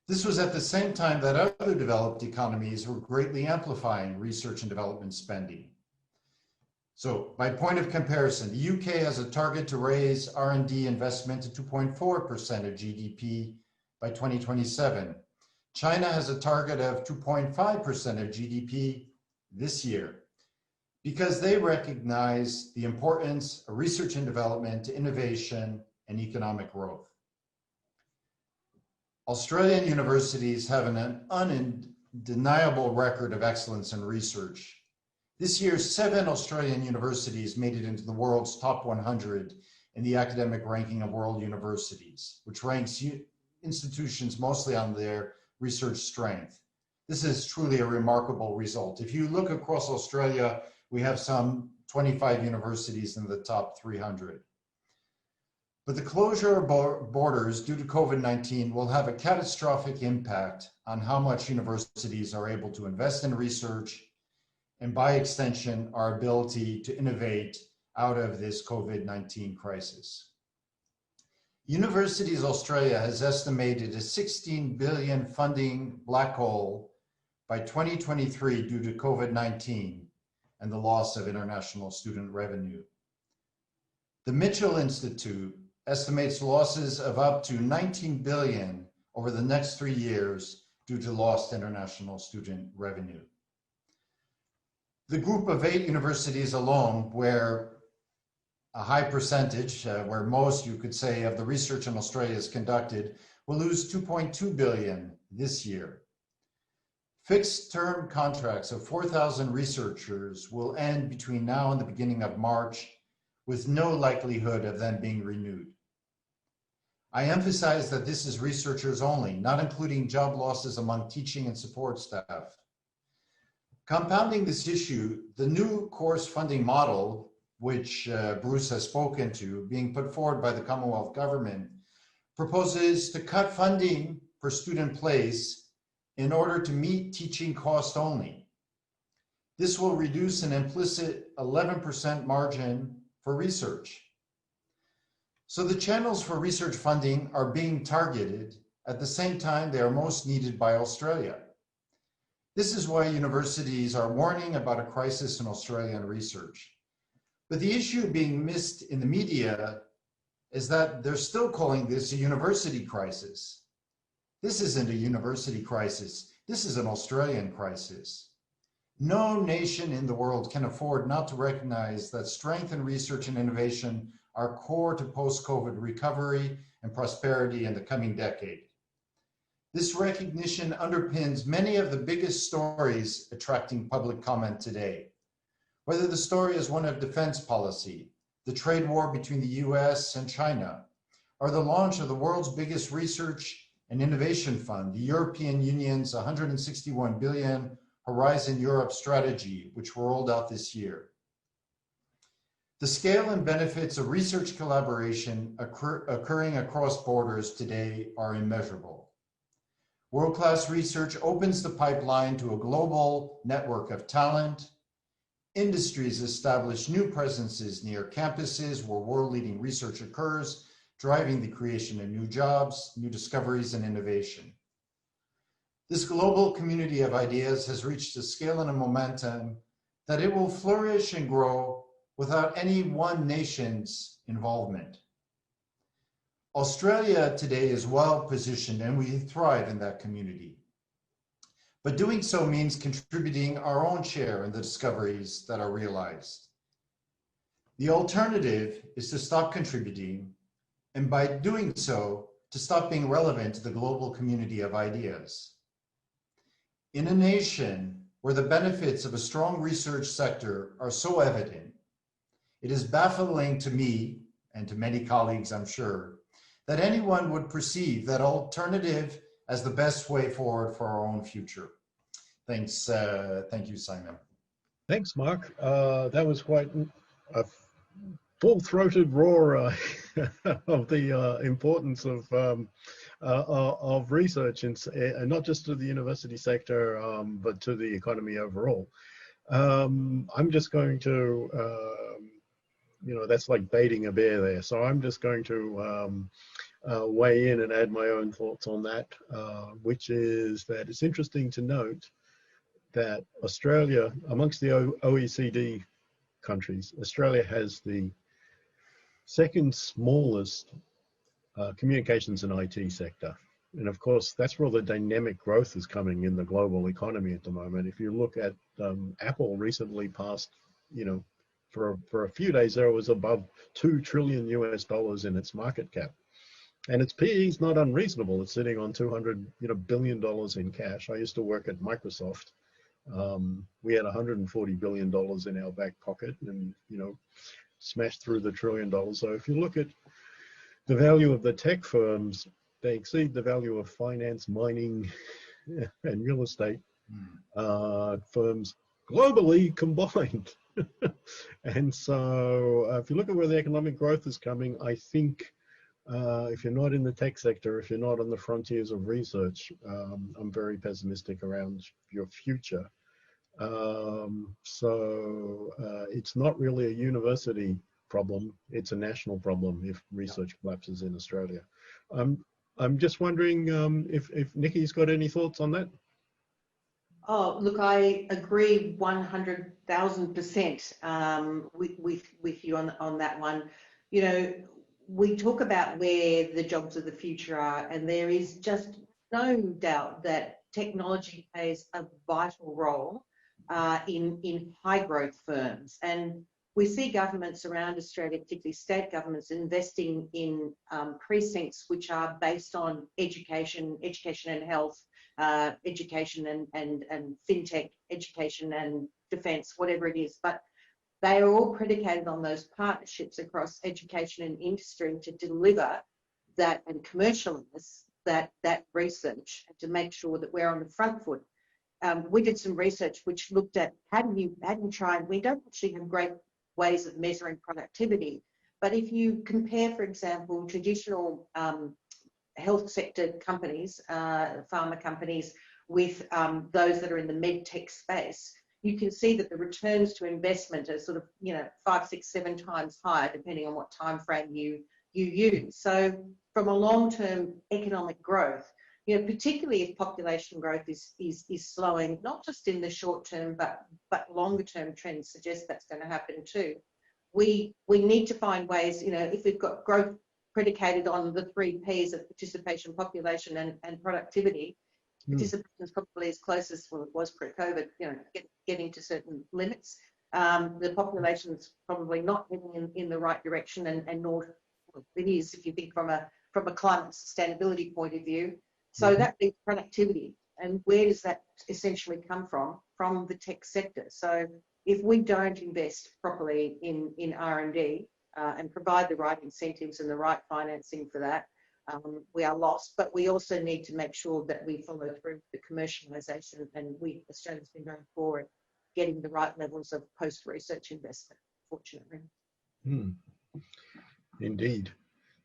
Speaker 5: This was at the same time that other developed economies were greatly amplifying research and development spending. So by point of comparison, the UK has a target to raise R&D investment to 2.4% of GDP by 2027. China has a target of 2.5% of GDP this year, because they recognize the importance of research and development to innovation and economic growth. Australian universities have an undeniable record of excellence in research. This year, 7 Australian universities made it into the world's top 100 in the academic ranking of world universities, which ranks institutions mostly on their research strength. This is truly a remarkable result. If you look across Australia, we have some 25 universities in the top 300. But the closure of borders due to COVID-19 will have a catastrophic impact on how much universities are able to invest in research, and by extension, our ability to innovate out of this COVID-19 crisis. Universities Australia has estimated a $16 billion funding black hole by 2023 due to COVID-19 and the loss of international student revenue. The Mitchell Institute estimates losses of up to $19 billion over the next 3 years due to lost international student revenue. The group of 8 universities alone, where a high percentage, where most, you could say, of the research in Australia is conducted, will lose $2.2 billion this year. Fixed term contracts of 4,000 researchers will end between now and the beginning of March, with no likelihood of them being renewed. I emphasize that this is researchers only, not including job losses among teaching and support staff. Compounding this issue, the new course funding model, which Bruce has spoken to, being put forward by the Commonwealth Government, proposes to cut funding for student place in order to meet teaching cost only. This will reduce an implicit 11% margin for research. So the channels for research funding are being targeted at the same time they are most needed by Australia. This is why universities are warning about a crisis in Australian research. But the issue being missed in the media is that they're still calling this a university crisis. This isn't a university crisis. This is an Australian crisis. No nation in the world can afford not to recognize that strength in research and innovation are core to post-COVID recovery and prosperity in the coming decade. This recognition underpins many of the biggest stories attracting public comment today. Whether the story is one of defense policy, the trade war between the US and China, or the launch of the world's biggest research and innovation fund, the European Union's 161 billion Horizon Europe strategy, which rolled out this year. The scale and benefits of research collaboration occurring across borders today are immeasurable. World-class research opens the pipeline to a global network of talent. Industries establish new presences near campuses where world-leading research occurs, driving the creation of new jobs, new discoveries, and innovation. This global community of ideas has reached a scale and a momentum that it will flourish and grow without any one nation's involvement. Australia today is well positioned and we thrive in that community. But doing so means contributing our own share in the discoveries that are realized. The alternative is to stop contributing, and by doing so, to stop being relevant to the global community of ideas. In a nation where the benefits of a strong research sector are so evident, it is baffling to me, and to many colleagues I'm sure, that anyone would perceive that alternative as the best way forward for our own future. Thanks. Thank you, Simon.
Speaker 2: Thanks, Marc. That was quite a full-throated roar of the importance of research, and not just to the university sector, but to the economy overall. I'm just going to, that's like baiting a bear there. So I'm just going to weigh in and add my own thoughts on that, which is that it's interesting to note that Australia, amongst the OECD countries, Australia has the second smallest communications and IT sector. And of course, that's where the dynamic growth is coming in the global economy at the moment. If you look at Apple recently passed, for a few days there, it was above $2 trillion US in its market cap. And its PE is not unreasonable. It's sitting on $200 billion in cash. I used to work at Microsoft We had $140 billion in our back pocket and, you know, smashed through the $1 trillion. So if you look at the value of the tech firms, they exceed the value of finance, mining, and real estate firms globally combined. And so if you look at where the economic growth is coming, I think if you're not in the tech sector, if you're not on the frontiers of research, I'm very pessimistic around your future. It's not really a university problem, it's a national problem if research collapses in Australia. I'm just wondering if Nicki's got any thoughts on that?
Speaker 3: Oh, look, I agree 100,000% with you on that one. You know, we talk about where the jobs of the future are, and there is just no doubt that technology plays a vital role in high growth firms. And we see governments around Australia, particularly state governments, investing in precincts which are based on education and health, education and fintech, education and defence, whatever it is. But they are all predicated on those partnerships across education and industry to deliver that and commercialise that research and to make sure that we're on the front foot. We did some research which looked at how do you try, and we don't actually have great ways of measuring productivity, but if you compare, for example, traditional health sector companies, pharma companies, with those that are in the med tech space, you can see that the returns to investment are sort of, you know, 5, 6, 7 times higher depending on what time frame you use. So from a long-term economic growth, you know, particularly if population growth is slowing, not just in the short term, but longer term trends suggest that's going to happen too. We need to find ways, you know, if we've got growth predicated on the 3 Ps of participation, population and productivity, participation is probably as close as it was pre-COVID, you know, getting to certain limits. The population's probably not heading in the right direction, and nor it is if you think from a climate sustainability point of view. So that leaves productivity, and where does that essentially come from? From the tech sector. So if we don't invest properly in R&D and provide the right incentives and the right financing for that, we are lost. But we also need to make sure that we follow through the commercialisation, and Australia's been going forward getting the right levels of post-research investment, fortunately.
Speaker 2: Indeed.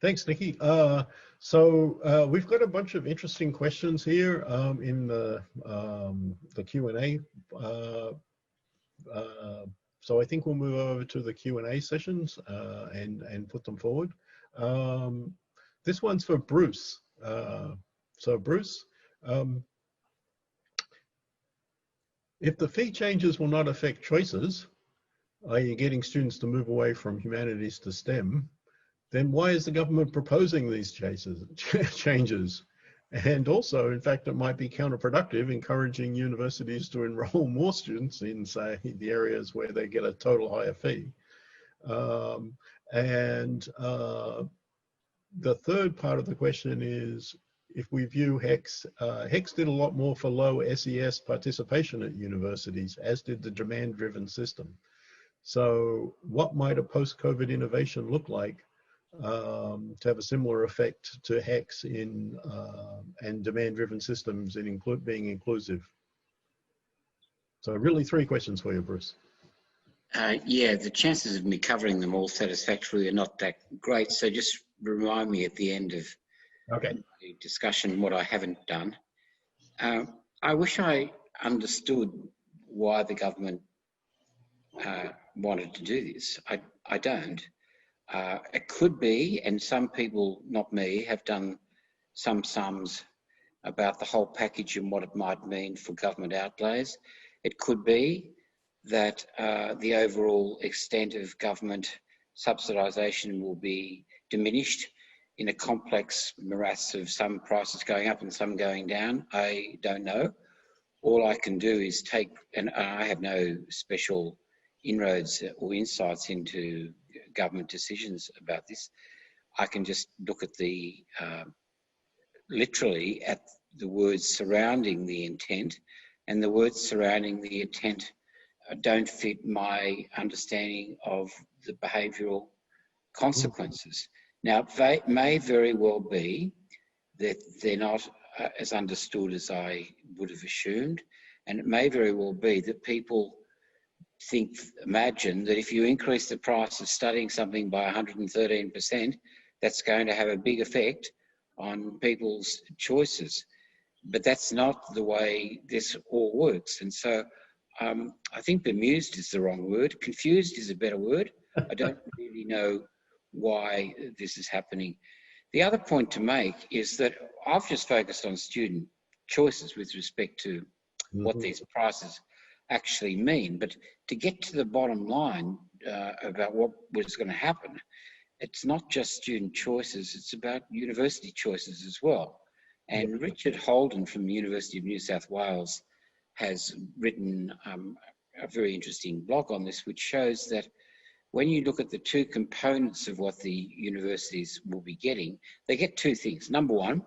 Speaker 2: Thanks, Nicki. So we've got a bunch of interesting questions here in the Q&A. So I think we'll move over to the Q&A sessions and put them forward. This one's for Bruce. So Bruce, if the fee changes will not affect choices, i.e. getting students to move away from humanities to STEM, then why is the government proposing these changes? And also, in fact, it might be counterproductive, encouraging universities to enroll more students in, say, the areas where they get a total higher fee. The third part of the question is, if we view HECS, HECS did a lot more for low SES participation at universities, as did the demand-driven system. So what might a post-COVID innovation look like to have a similar effect to HECS in and demand-driven systems in being inclusive? So really 3 questions for you, Bruce.
Speaker 4: Yeah, the chances of me covering them all satisfactorily are not that great. So just remind me at the end of the discussion what I haven't done. I wish I understood why the government wanted to do this. I don't. It could be, and some people, not me, have done some sums about the whole package and what it might mean for government outlays. It could be that the overall extent of government subsidisation will be diminished in a complex morass of some prices going up and some going down. I don't know. All I can do is take, and I have no special inroads or insights into government decisions about this. I can just look at literally at the words surrounding the intent, and the words surrounding the intent don't fit my understanding of the behavioural consequences. Now, it may very well be that they're not as understood as I would have assumed, and it may very well be that people imagine that if you increase the price of studying something by 113%, that's going to have a big effect on people's choices. But that's not the way this all works. And so I think bemused is the wrong word. Confused is a better word. I don't really know why this is happening. The other point to make is that I've just focused on student choices with respect to what these prices actually mean. But to get to the bottom line about what was going to happen, it's not just student choices, it's about university choices as well. And Richard Holden from the University of New South Wales has written a very interesting blog on this, which shows that when you look at the two components of what the universities will be getting, they get two things. Number one,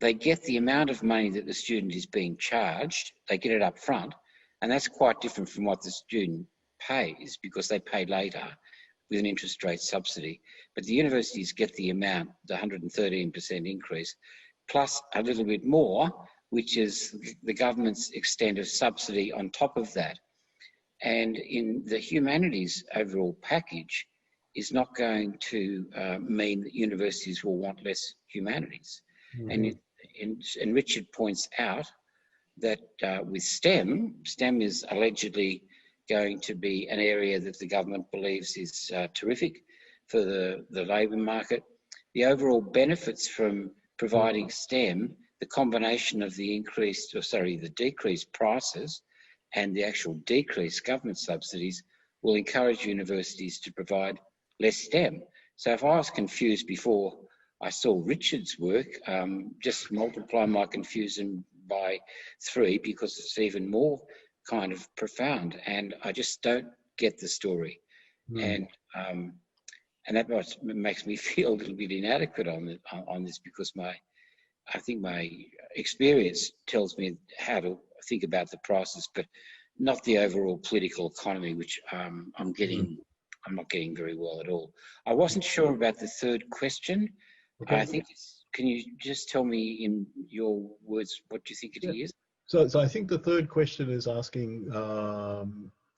Speaker 4: they get the amount of money that the student is being charged, they get it up front, and that's quite different from what the student pays because they pay later with an interest rate subsidy. But the universities get the amount, the 113% increase, plus a little bit more, which is the government's extent of subsidy on top of that. And in the humanities overall package is not going to mean that universities will want less humanities. And Richard points out that with STEM is allegedly going to be an area that the government believes is terrific for the labour market. The overall benefits from providing STEM, the combination of the decreased prices and the actual decreased government subsidies will encourage universities to provide less STEM. So if I was confused before I saw Richard's work, just multiply my confusion by 3 because it's even more kind of profound, and I just don't get the story. And that makes me feel a little bit inadequate on this because I think my experience tells me how to think about the prices, but not the overall political economy, which I'm not getting very well at all. I wasn't sure about the third question. Okay. I think can you just tell me in your words what you think it is?
Speaker 2: So I think the third question is asking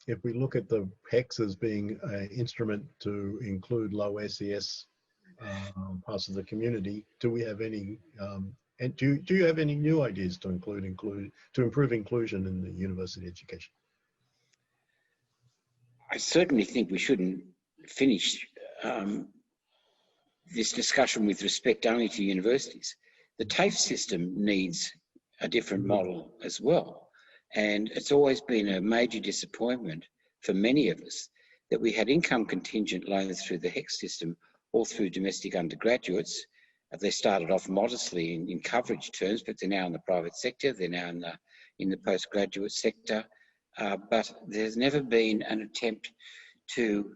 Speaker 2: if we look at the HECS as being an instrument to include low SES parts of the community, do we have any, and do you have any new ideas to improve inclusion in the university education?
Speaker 4: I certainly think we shouldn't finish this discussion with respect only to universities. The TAFE system needs a different model as well. And it's always been a major disappointment for many of us that we had income contingent loans through the HECS system all through domestic undergraduates. They started off modestly in coverage terms, but they're now in the private sector, they're now in the postgraduate sector. But there's never been an attempt to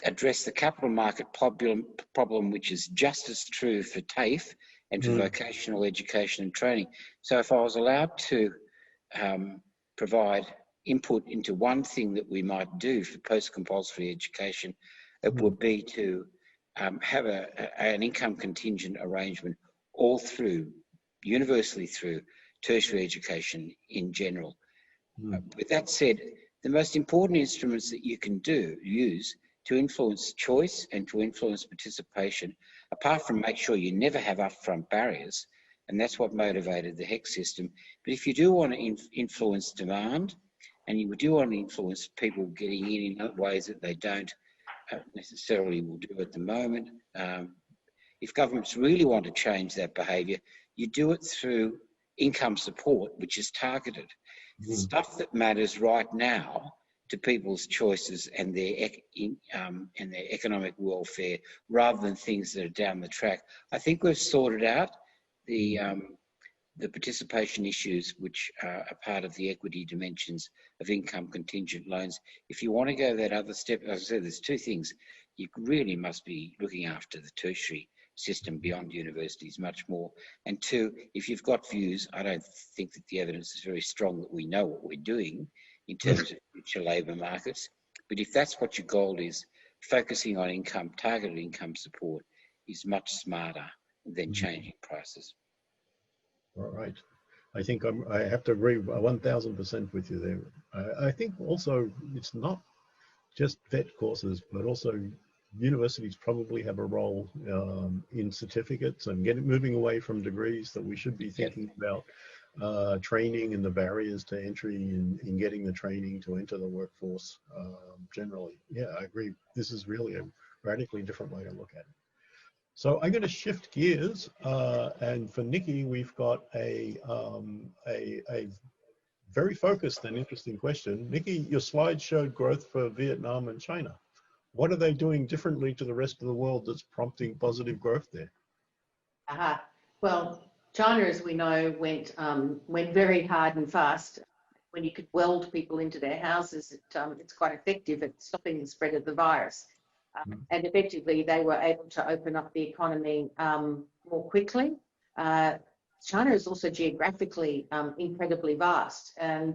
Speaker 4: address the capital market problem, which is just as true for TAFE and for vocational education and training. So if I was allowed to provide input into one thing that we might do for post-compulsory education, it would be to have an income contingent arrangement all through, universally through tertiary education in general. With that said, the most important instruments that you can use to influence choice and to influence participation, apart from make sure you never have upfront barriers, and that's what motivated the HECS system. But if you do want to influence demand, and you do want to influence people getting in ways that they don't necessarily will do at the moment, if governments really want to change that behaviour, you do it through income support, which is targeted. Stuff that matters right now to people's choices and their economic welfare, rather than things that are down the track. I think we've sorted out the participation issues, which are part of the equity dimensions of income contingent loans. If you want to go that other step, as I said, there's two things. You really must be looking after the tertiary system beyond universities much more. And two, if you've got views, I don't think that the evidence is very strong that we know what we're doing in terms of future labour markets. But if that's what your goal is, focusing on income, targeted income support is much smarter than changing prices.
Speaker 2: All right. I think I have to agree 1000% with you there. I think also it's not just vet courses, but also universities probably have a role in certificates and moving away from degrees, that we should be thinking about training and the barriers to entry in getting the training to enter the workforce generally. Yeah, I agree. This is really a radically different way to look at it. So I'm going to shift gears, and for Nicki, we've got a very focused and interesting question. Nicki, your slide showed growth for Vietnam and China. What are they doing differently to the rest of the world that's prompting positive growth there?
Speaker 3: Well, China, as we know, went very hard and fast. When you could weld people into their houses, it's quite effective at stopping the spread of the virus. And effectively, they were able to open up the economy more quickly. China is also geographically incredibly vast, and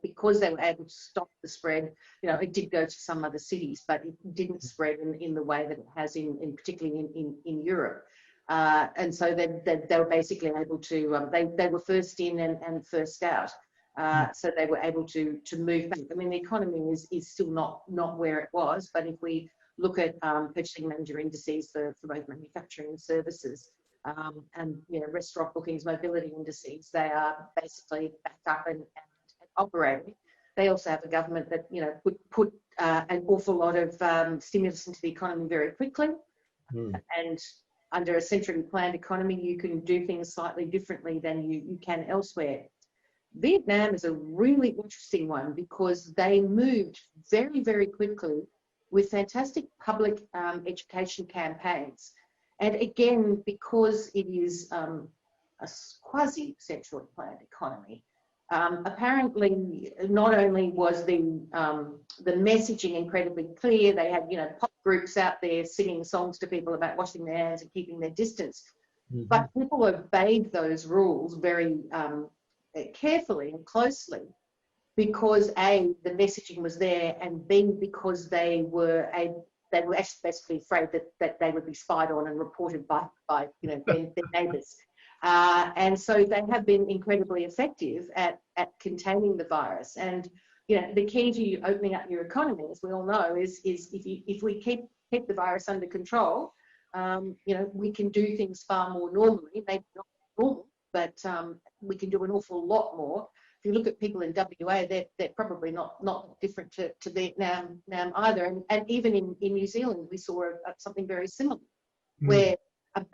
Speaker 3: because they were able to stop the spread, it did go to some other cities, but it didn't spread in the way that it has particularly in Europe. And so they were basically able to, they were first in and first out. So they were able to move back. I mean, the economy is still not where it was, but if we look at purchasing manager indices for both manufacturing and services, and restaurant bookings, mobility indices, they are basically back up and operating. They also have a government that put an awful lot of stimulus into the economy very quickly, and under a centrally planned economy, you can do things slightly differently than you can elsewhere. Vietnam is a really interesting one because they moved very, very quickly with fantastic public education campaigns. And again, because it is a quasi-centrally planned economy, apparently not only was the messaging incredibly clear, they had pop groups out there singing songs to people about washing their hands and keeping their distance, but people obeyed those rules very carefully and closely because A, the messaging was there, and B, because they were actually basically afraid that they would be spied on and reported by their neighbours. And so they have been incredibly effective at containing the virus. And the key to opening up your economy, as we all know, is if we keep the virus under control, we can do things far more normally, maybe not normal, but we can do an awful lot more. If you look at people in WA, they're probably not different to Vietnam either. And even in New Zealand, we saw something very similar, where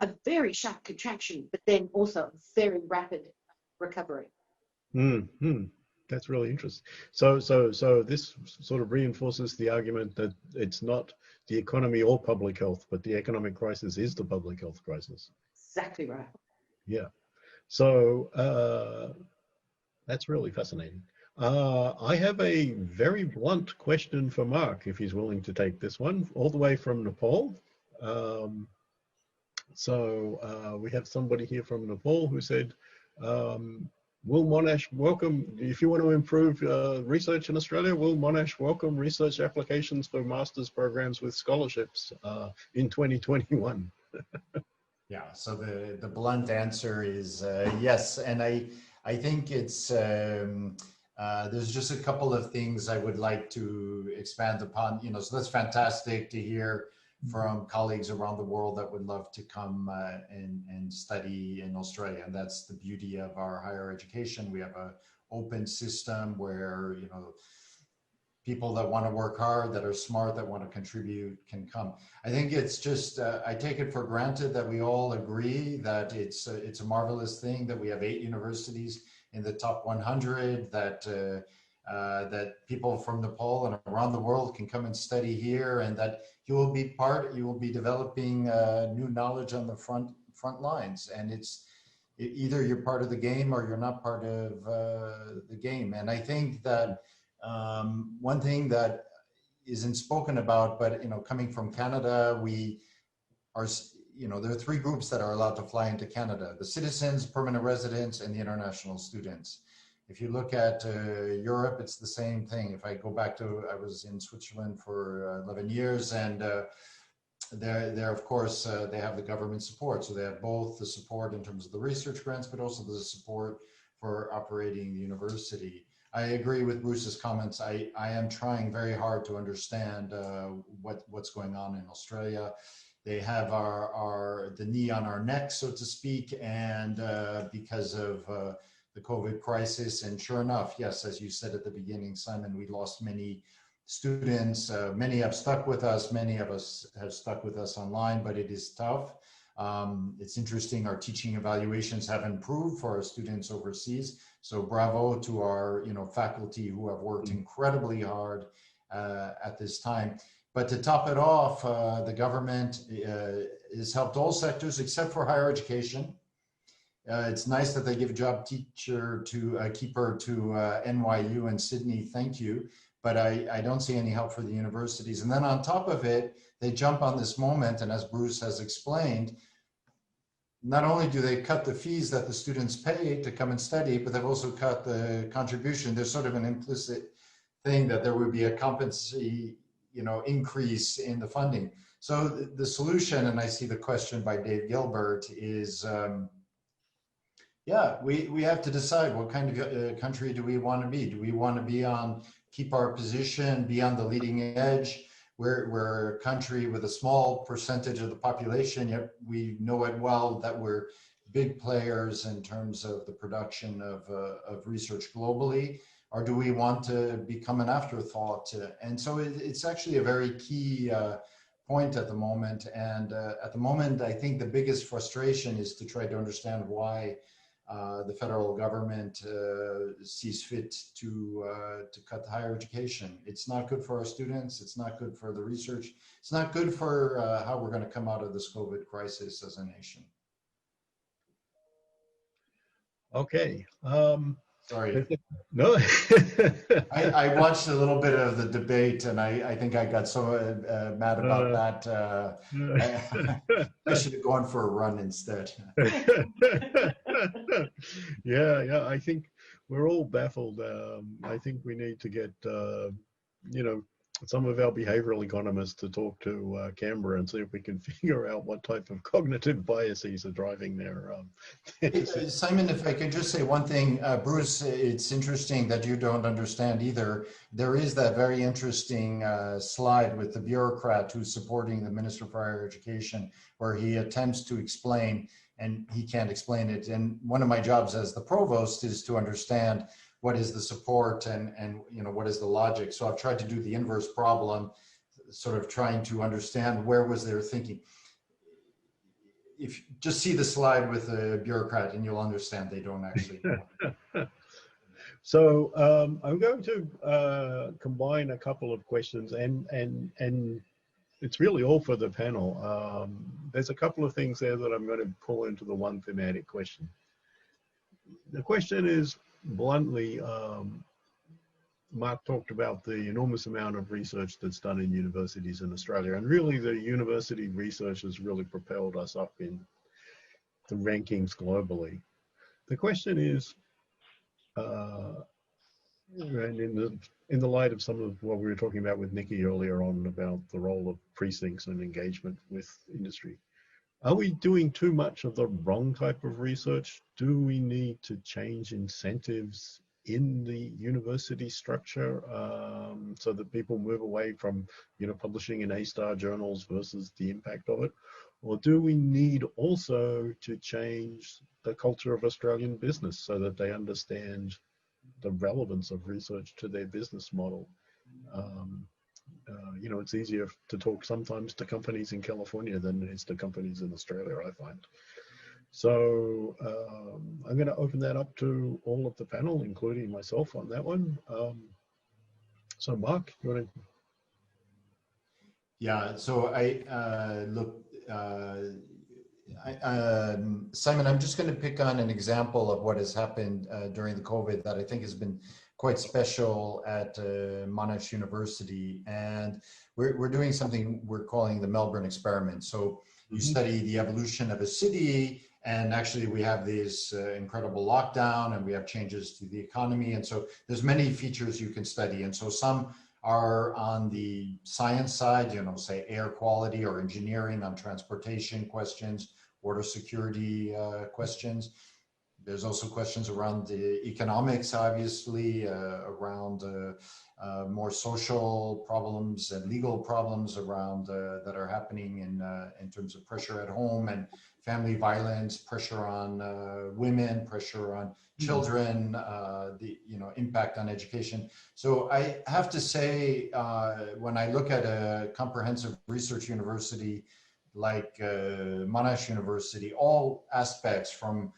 Speaker 3: a very sharp contraction, but then also a very rapid recovery.
Speaker 2: That's really interesting. So this sort of reinforces the argument that it's not the economy or public health, but the economic crisis is the public health crisis.
Speaker 3: Exactly right.
Speaker 2: Yeah. So that's really fascinating. I have a very blunt question for Marc, if he's willing to take this one, all the way from Nepal. So we have somebody here from Nepal who said, will Monash welcome, if you want to improve research in Australia, will Monash welcome research applications for master's programs with scholarships in 2021?
Speaker 5: Yeah, so the blunt answer is yes. And I think it's, there's just a couple of things I would like to expand upon, so that's fantastic to hear from colleagues around the world that would love to come and study in Australia. And that's the beauty of our higher education. We have an open system where, people that want to work hard, that are smart, that want to contribute can come. I think it's just, I take it for granted that we all agree that it's a marvelous thing that we have 8 universities in the top 100, that people from Nepal and around the world can come and study here, and that you will be developing new knowledge on the front lines. And it's either you're part of the game or you're not part of the game. And I think that one thing that isn't spoken about, but coming from Canada, we are, there are three groups that are allowed to fly into Canada: the citizens, permanent residents, and the international students. If you look at Europe, it's the same thing. If I go back to, I was in Switzerland for 11 years, and there, of course, they have the government support. So they have both the support in terms of the research grants, but also the support for operating the university. I agree with Bruce's comments. I am trying very hard to understand what's going on in Australia. They have the knee on our neck, so to speak, and because of the COVID crisis. And sure enough, yes, as you said at the beginning, Simon, we lost many students. Many have stuck with us. Many of us have stuck with us online, but it is tough. It's interesting, our teaching evaluations have improved for our students overseas. So bravo to our faculty who have worked incredibly hard at this time. But to top it off, the government has helped all sectors except for higher education. It's nice that they give a job keeper to NYU and Sydney, thank you. But I don't see any help for the universities. And then on top of it, they jump on this moment, and as Bruce has explained, not only do they cut the fees that the students pay to come and study, but they've also cut the contribution. There's sort of an implicit thing that there would be a compensation, increase in the funding. So the solution, and I see the question by Dave Gilbert, is we have to decide what kind of country do we want to be. Do we want to be keep our position, be on the leading edge? We're a country with a small percentage of the population, yet we know it well that we're big players in terms of the production of research globally, or do we want to become an afterthought? And so it's actually a very key point at the moment. And at the moment, I think the biggest frustration is to try to understand why the federal government sees fit to cut higher education. It's not good for our students. It's not good for the research. It's not good for how we're going to come out of this COVID crisis as a nation.
Speaker 2: Okay.
Speaker 5: Sorry.
Speaker 2: No.
Speaker 5: I watched a little bit of the debate, and I think I got so mad about that. I should have gone for a run instead.
Speaker 2: Yeah. I think we're all baffled. I think we need to get, some of our behavioral economists to talk to Canberra and see if we can figure out what type of cognitive biases are driving their.
Speaker 5: Simon, if I could just say one thing, Bruce, it's interesting that you don't understand either. There is that very interesting slide with the bureaucrat who's supporting the Minister for Higher Education, where he attempts to explain, and he can't explain it. And one of my jobs as the provost is to understand what is the support and what is the logic. So I've tried to do the inverse problem, sort of trying to understand where was their thinking. If you just see the slide with the bureaucrat and you'll understand they don't actually know.
Speaker 2: So I'm going to combine a couple of questions and it's really all for the panel. There's a couple of things there that I'm going to pull into the one thematic question. The question is, bluntly, Marc talked about the enormous amount of research that's done in universities in Australia, and really the university research has really propelled us up in the rankings globally. The question is, and in the light of some of what we were talking about with Nicki earlier on about the role of precincts and engagement with industry, are we doing too much of the wrong type of research? Do we need to change incentives in the university structure so that people move away from, publishing in A-star journals versus the impact of it? Or do we need also to change the culture of Australian business so that they understand the relevance of research to their business model? It's easier to talk sometimes to companies in California than it is to companies in Australia, I find. So I'm going to open that up to all of the panel, including myself on that one. So Marc, you want to?
Speaker 5: Yeah, so Simon, I'm just going to pick on an example of what has happened during the COVID that I think has been quite special at Monash University. And we're doing something we're calling the Melbourne experiment. So you study the evolution of a city, and actually we have this incredible lockdown, and we have changes to the economy. And so there's many features you can study. And so some are on the science side, you know, say air quality or engineering, on transportation questions, water security questions. There's also questions around the economics, obviously, around more social problems and legal problems around that are happening in terms of pressure at home and family violence, pressure on women, pressure on children, the impact on education. So I have to say, when I look at a comprehensive research university like Monash University, all aspects from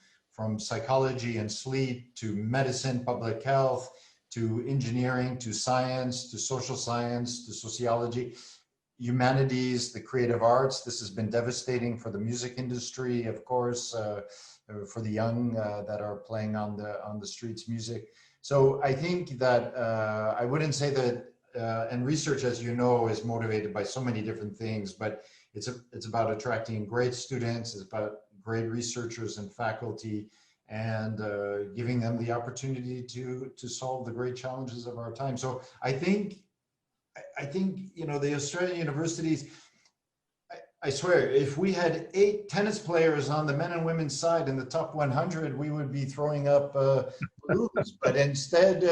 Speaker 5: psychology and sleep to medicine, public health, to engineering, to science, to social science, to sociology, humanities, the creative arts. This has been devastating for the music industry, of course, for the young that are playing on the streets music. So I think that I wouldn't say that, and research, as you know, is motivated by so many different things, but it's about attracting great students, it's about great researchers and faculty, and giving them the opportunity to solve the great challenges of our time. So I think the Australian universities, I swear, if we had 8 tennis players on the men and women's side in the top 100, we would be throwing up balloons. But instead,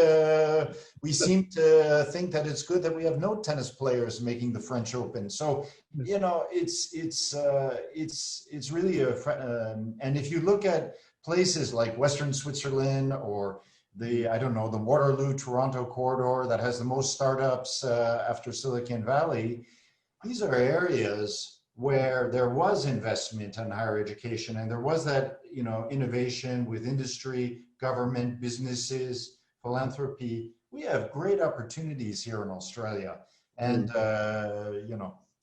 Speaker 5: we seem to think that it's good that we have no tennis players making the French Open. So, it's really and if you look at places like Western Switzerland or the Waterloo Toronto corridor that has the most startups after Silicon Valley, these are areas where there was investment in higher education, and there was that innovation with industry, government, businesses, philanthropy. We have great opportunities here in Australia, and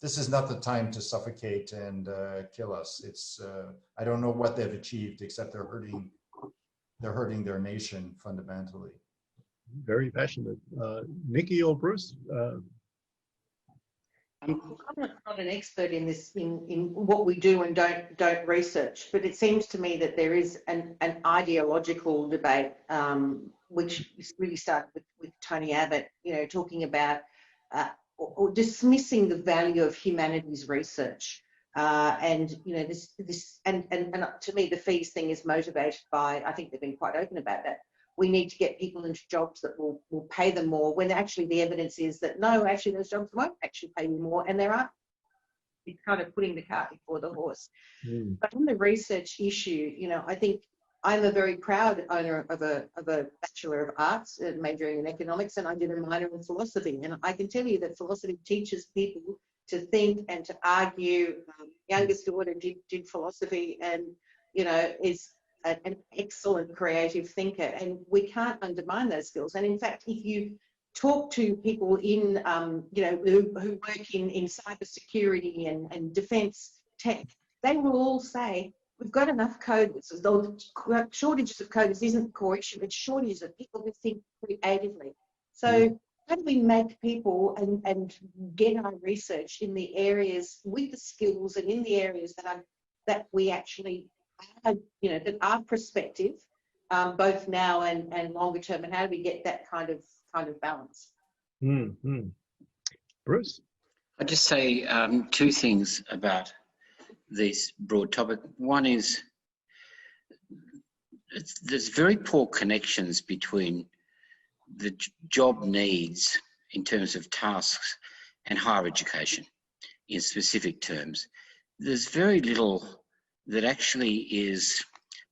Speaker 5: this is not the time to suffocate and kill us. It's I don't know what they've achieved except they're hurting their nation fundamentally.
Speaker 2: Very passionate. Nicki or Bruce?
Speaker 3: I'm not an expert in this, in what we do and don't research, but it seems to me that there is an ideological debate, which really started with Tony Abbott, talking about or dismissing the value of humanities research. And to me, the fees thing is motivated by, I think they've been quite open about that. We need to get people into jobs that will pay them more, when actually the evidence is that no, actually those jobs won't actually pay you more, and there are. It's kind of putting the cart before the horse. But on the research issue, I think I'm a very proud owner of a Bachelor of Arts, majoring in economics, and I did a minor in philosophy. And I can tell you that philosophy teaches people to think and to argue. Youngest daughter did philosophy, and is an excellent creative thinker, and we can't undermine those skills. And in fact, if you talk to people in who work in cybersecurity and defence tech, they will all say we've got enough coders. The shortages of coders isn't the core issue, it's shortages of people who think creatively. So how do we make people and get our research in the areas with the skills and in the areas that we actually that are prospective, both now and longer term, and how do we get that kind of balance?
Speaker 2: Bruce?
Speaker 4: I'd just say 2 things about this broad topic. One is there's very poor connections between the job needs in terms of tasks and higher education in specific terms. There's very little that actually is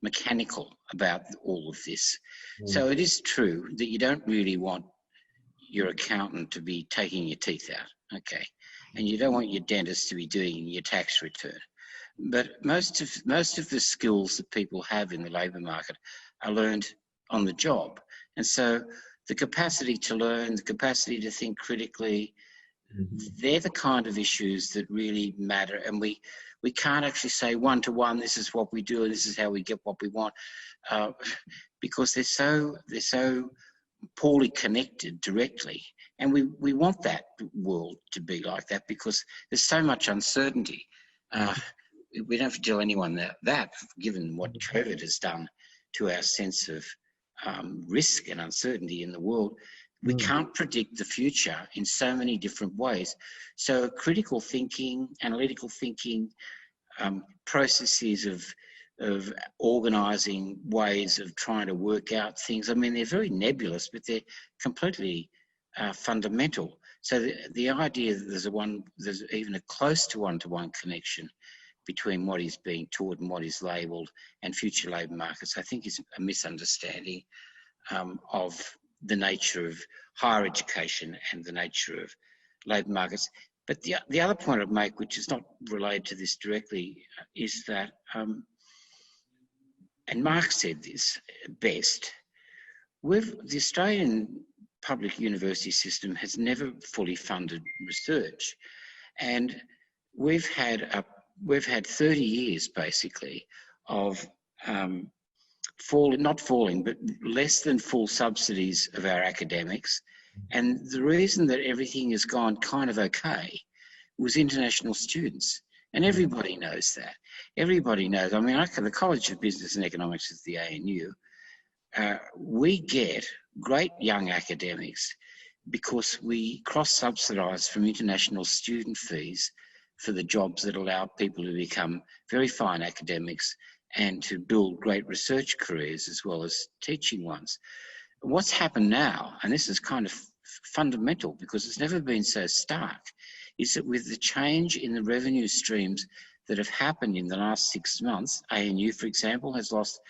Speaker 4: mechanical about all of this. So it is true that you don't really want your accountant to be taking your teeth out, okay? And you don't want your dentist to be doing your tax return. But most of the skills that people have in the labour market are learned on the job. And so the capacity to learn, the capacity to think critically, they're the kind of issues that really matter. And we can't actually say one-to-one, this is what we do, and this is how we get what we want, because they're so poorly connected directly. And we want that world to be like that because there's so much uncertainty. We don't have to tell anyone that given what COVID has done to our sense of risk and uncertainty in the world, we can't predict the future in so many different ways. So critical thinking, analytical thinking, processes of organising ways of trying to work out things. I mean, they're very nebulous, but they're completely fundamental. So the idea that there's even a close to one-to-one connection between what is being taught and what is labelled and future labour markets, I think is a misunderstanding of the nature of higher education and the nature of labour markets. But the other point I'd make, which is not related to this directly, is that, and Marc said this best, the Australian public university system has never fully funded research. And we've had 30 years basically of but less than full subsidies of our academics. And the reason that everything has gone kind of okay was international students. And everybody knows that. Everybody knows. I mean, the College of Business and Economics is the ANU. We get great young academics because we cross-subsidise from international student fees for the jobs that allow people to become very fine academics and to build great research careers as well as teaching ones. What's happened now, and this is kind of fundamental because it's never been so stark, is that with the change in the revenue streams that have happened in the last 6 months, ANU, for example, has lost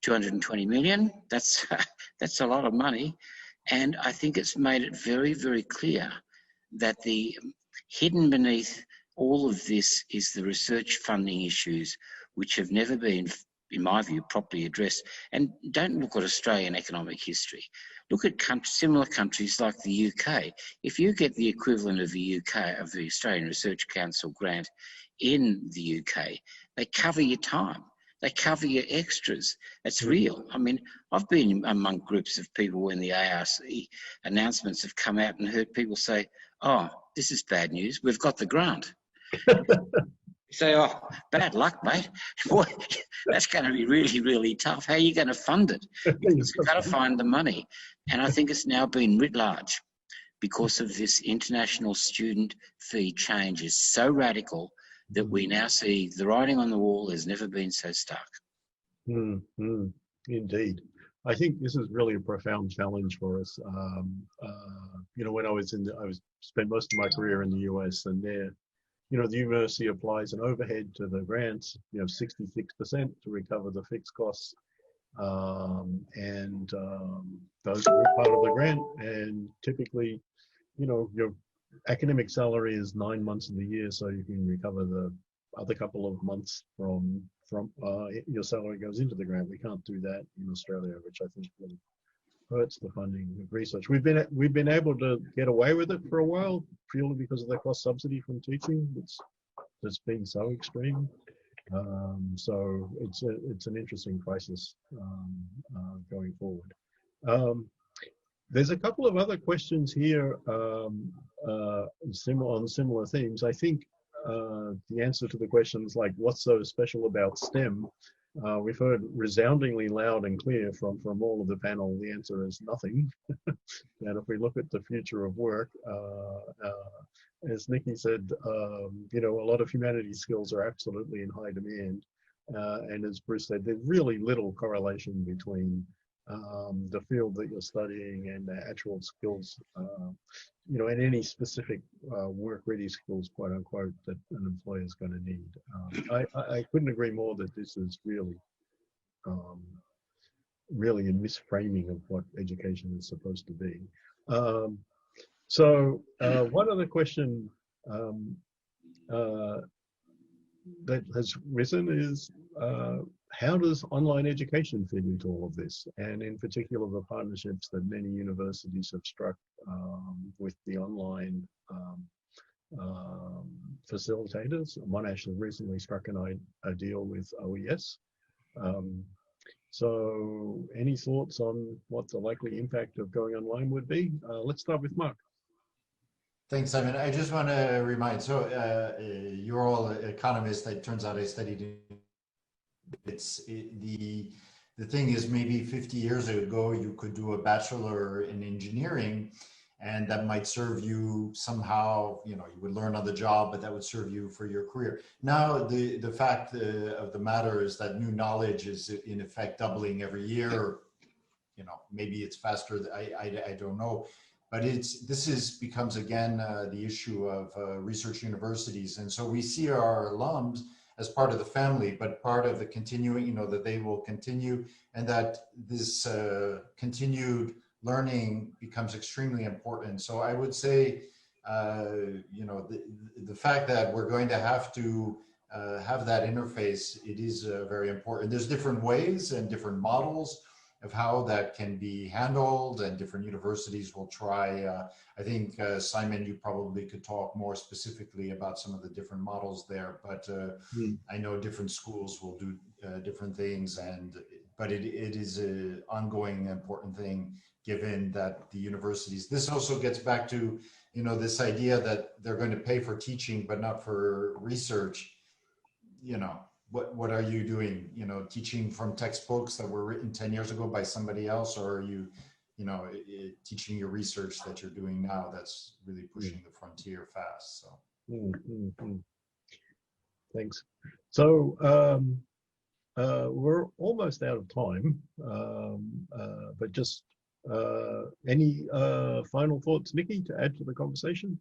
Speaker 4: 220 million. That's a lot of money. And I think it's made it very, very clear that the hidden beneath all of this is the research funding issues, which have never been, in my view, properly addressed. And don't look at Australian economic history. Look at similar countries like the UK. If you get the equivalent of the UK, of the Australian Research Council grant in the UK, they cover your time. They cover your extras. It's real. I mean, I've been among groups of people when the ARC announcements have come out and heard people say, oh, this is bad news. We've got the grant. Say, oh, bad luck, mate. Boy, that's going to be really, really tough. How are you going to fund it? Because you've got to find the money. And I think it's now been writ large because of this international student fee change is so radical that we now see the writing on the wall has never been so stark.
Speaker 2: Indeed. I think this is really a profound challenge for us. You know, when I spent most of my career in the US, and there, you know, the university applies an overhead to the grants, you know, 66% to recover the fixed costs. Those are part of the grant. And typically, you know, your academic salary is 9 months of the year, so you can recover the other couple of months from your salary goes into the grant. We can't do that in Australia, which I think really hurts the funding of research. We've been able to get away with it for a while, purely because of the cross subsidy from teaching. It's been so extreme. So it's an interesting crisis going forward. There's a couple of other questions here on similar themes. I think the answer to the questions like what's so special about STEM, we've heard resoundingly loud and clear from all of the panel. The answer is nothing. And if we look at the future of work, as Nicki said, you know, a lot of humanities skills are absolutely in high demand. And as Bruce said, there's really little correlation between the field that you're studying and the actual skills, you know, and any specific work-ready skills, quote unquote, that an employer is going to need. I couldn't agree more that this is really, really a misframing of what education is supposed to be. So one other question that has risen is, how does online education fit into all of this? And in particular, the partnerships that many universities have struck with the online facilitators. Monash has recently struck a deal with OES. So any thoughts on what the likely impact of going online would be? Let's start with Marc.
Speaker 5: Thanks, Simon. I just want to remind, so you're all economists. It turns out I studied the thing is, maybe 50 years ago, you could do a bachelor in engineering, and that might serve you somehow. You would learn on the job, but that would serve you for your career. Now, the fact of the matter is that new knowledge is in effect doubling every year. Maybe it's faster. I don't know. But this becomes again the issue of research universities, and so we see our alums as part of the family, but part of the continuing, that they will continue, and that this continued learning becomes extremely important. So I would say, the fact that we're going to have to have that interface, it is very important. There's different ways and different models of how that can be handled, and different universities will try. I think, Simon, you probably could talk more specifically about some of the different models there, but I know different schools will do different things, but it is an ongoing important thing, given that the universities, this also gets back to, this idea that they're going to pay for teaching, but not for research. What are you doing? Teaching from textbooks that were written 10 years ago by somebody else, or are you, teaching your research that you're doing now that's really pushing the frontier fast? So.
Speaker 2: Thanks. So we're almost out of time, but just any final thoughts, Nicki, to add to the conversation?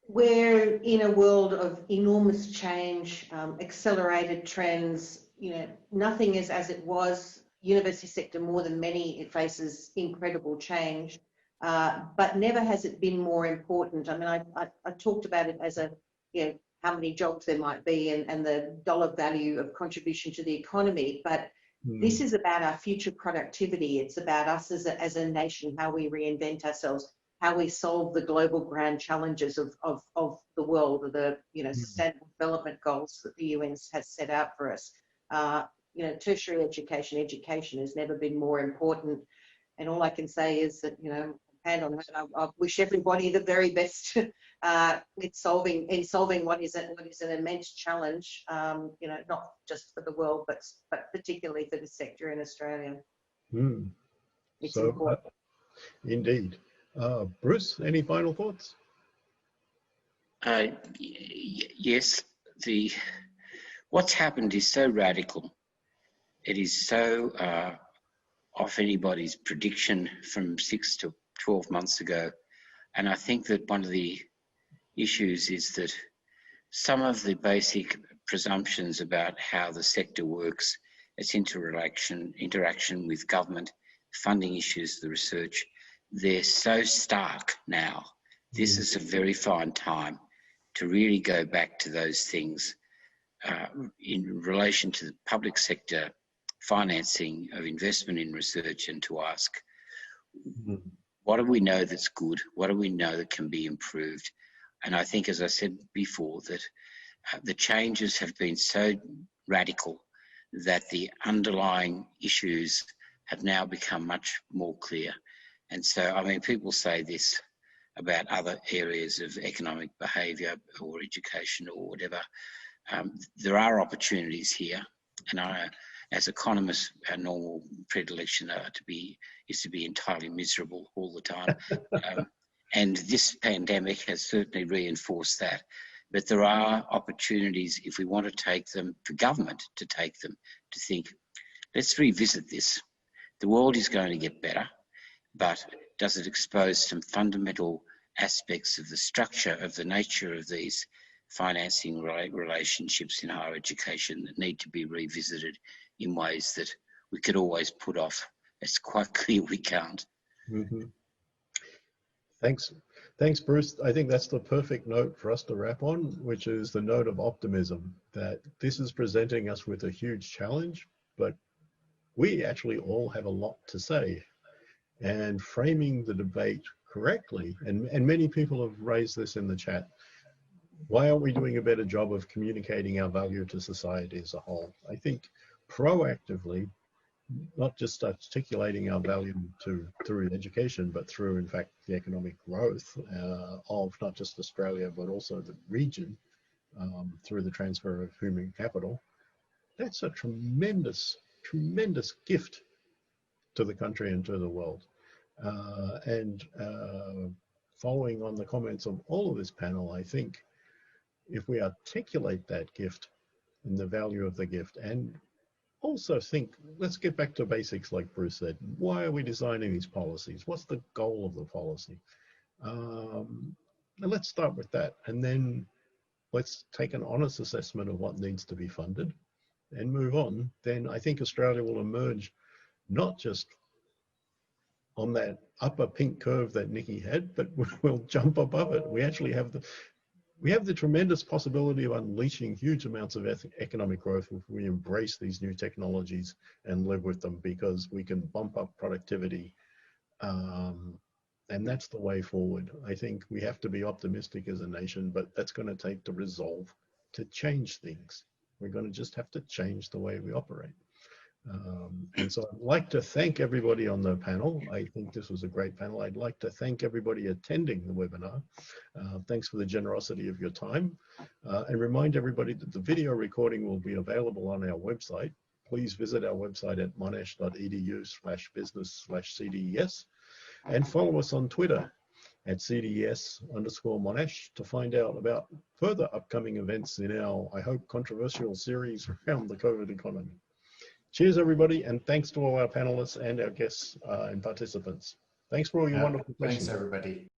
Speaker 3: We're in a world of enormous change, accelerated trends. Nothing is as it was. University sector, more than many, it faces incredible change, but never has it been more important. I mean, I talked about it as how many jobs there might be and the dollar value of contribution to the economy, but this is about our future productivity. It's about us as a nation, how we reinvent ourselves, how we solve the global grand challenges of the world, or the sustainable development goals that the UN has set out for us. Tertiary education has never been more important. And all I can say is that, hand on heart, I wish everybody the very best in solving what is an immense challenge. Not just for the world, but particularly for the sector in Australia. It's important.
Speaker 2: Indeed. Bruce, any final thoughts?
Speaker 4: Yes. What's happened is so radical. It is so off anybody's prediction from 6 to 12 months ago. And I think that one of the issues is that some of the basic presumptions about how the sector works, its interaction with government, funding issues, the research, they're so stark now. This is a very fine time to really go back to those things in relation to the public sector financing of investment in research, and to ask, what do we know that's good? What do we know that can be improved? And I think, as I said before, that the changes have been so radical that the underlying issues have now become much more clear. And so, I mean, people say this about other areas of economic behaviour or education or whatever. There are opportunities here, and as economists, our normal predilection is to be entirely miserable all the time. And this pandemic has certainly reinforced that. But there are opportunities, if we want to take them, for government to take them, to think, let's revisit this. The world is going to get better, but does it expose some fundamental aspects of the structure, of the nature of these financing relationships in higher education that need to be revisited in ways that we could always put off? It's quite clear we can't.
Speaker 2: Thanks, Bruce. I think that's the perfect note for us to wrap on, which is the note of optimism, that this is presenting us with a huge challenge, but we actually all have a lot to say. And framing the debate correctly, and many people have raised this in the chat, why aren't we doing a better job of communicating our value to society as a whole? I think proactively, not just articulating our value through education, but through, in fact, the economic growth of not just Australia, but also the region through the transfer of human capital. That's a tremendous, tremendous gift to the country and to the world. Following on the comments of all of this panel, I think if we articulate that gift and the value of the gift, and also think, let's get back to basics like Bruce said. Why are we designing these policies? What's the goal of the policy? And let's start with that. And then let's take an honest assessment of what needs to be funded and move on. Then I think Australia will emerge not just on that upper pink curve that Nicki had, but we'll jump above it. We actually have the tremendous possibility of unleashing huge amounts of economic growth if we embrace these new technologies and live with them, because we can bump up productivity. And that's the way forward. I think we have to be optimistic as a nation, but that's going to take the resolve to change things. We're going to just have to change the way we operate. And so I'd like to thank everybody on the panel. I think this was a great panel. I'd like to thank everybody attending the webinar. Thanks for the generosity of your time. And remind everybody that the video recording will be available on our website. Please visit our website at monash.edu/business/CDES and follow us on Twitter at CDES_Monash to find out about further upcoming events in our, I hope, controversial series around the COVID economy. Cheers, everybody, and thanks to all our panelists and our guests and participants. Thanks for all your wonderful questions.
Speaker 5: Thanks, everybody.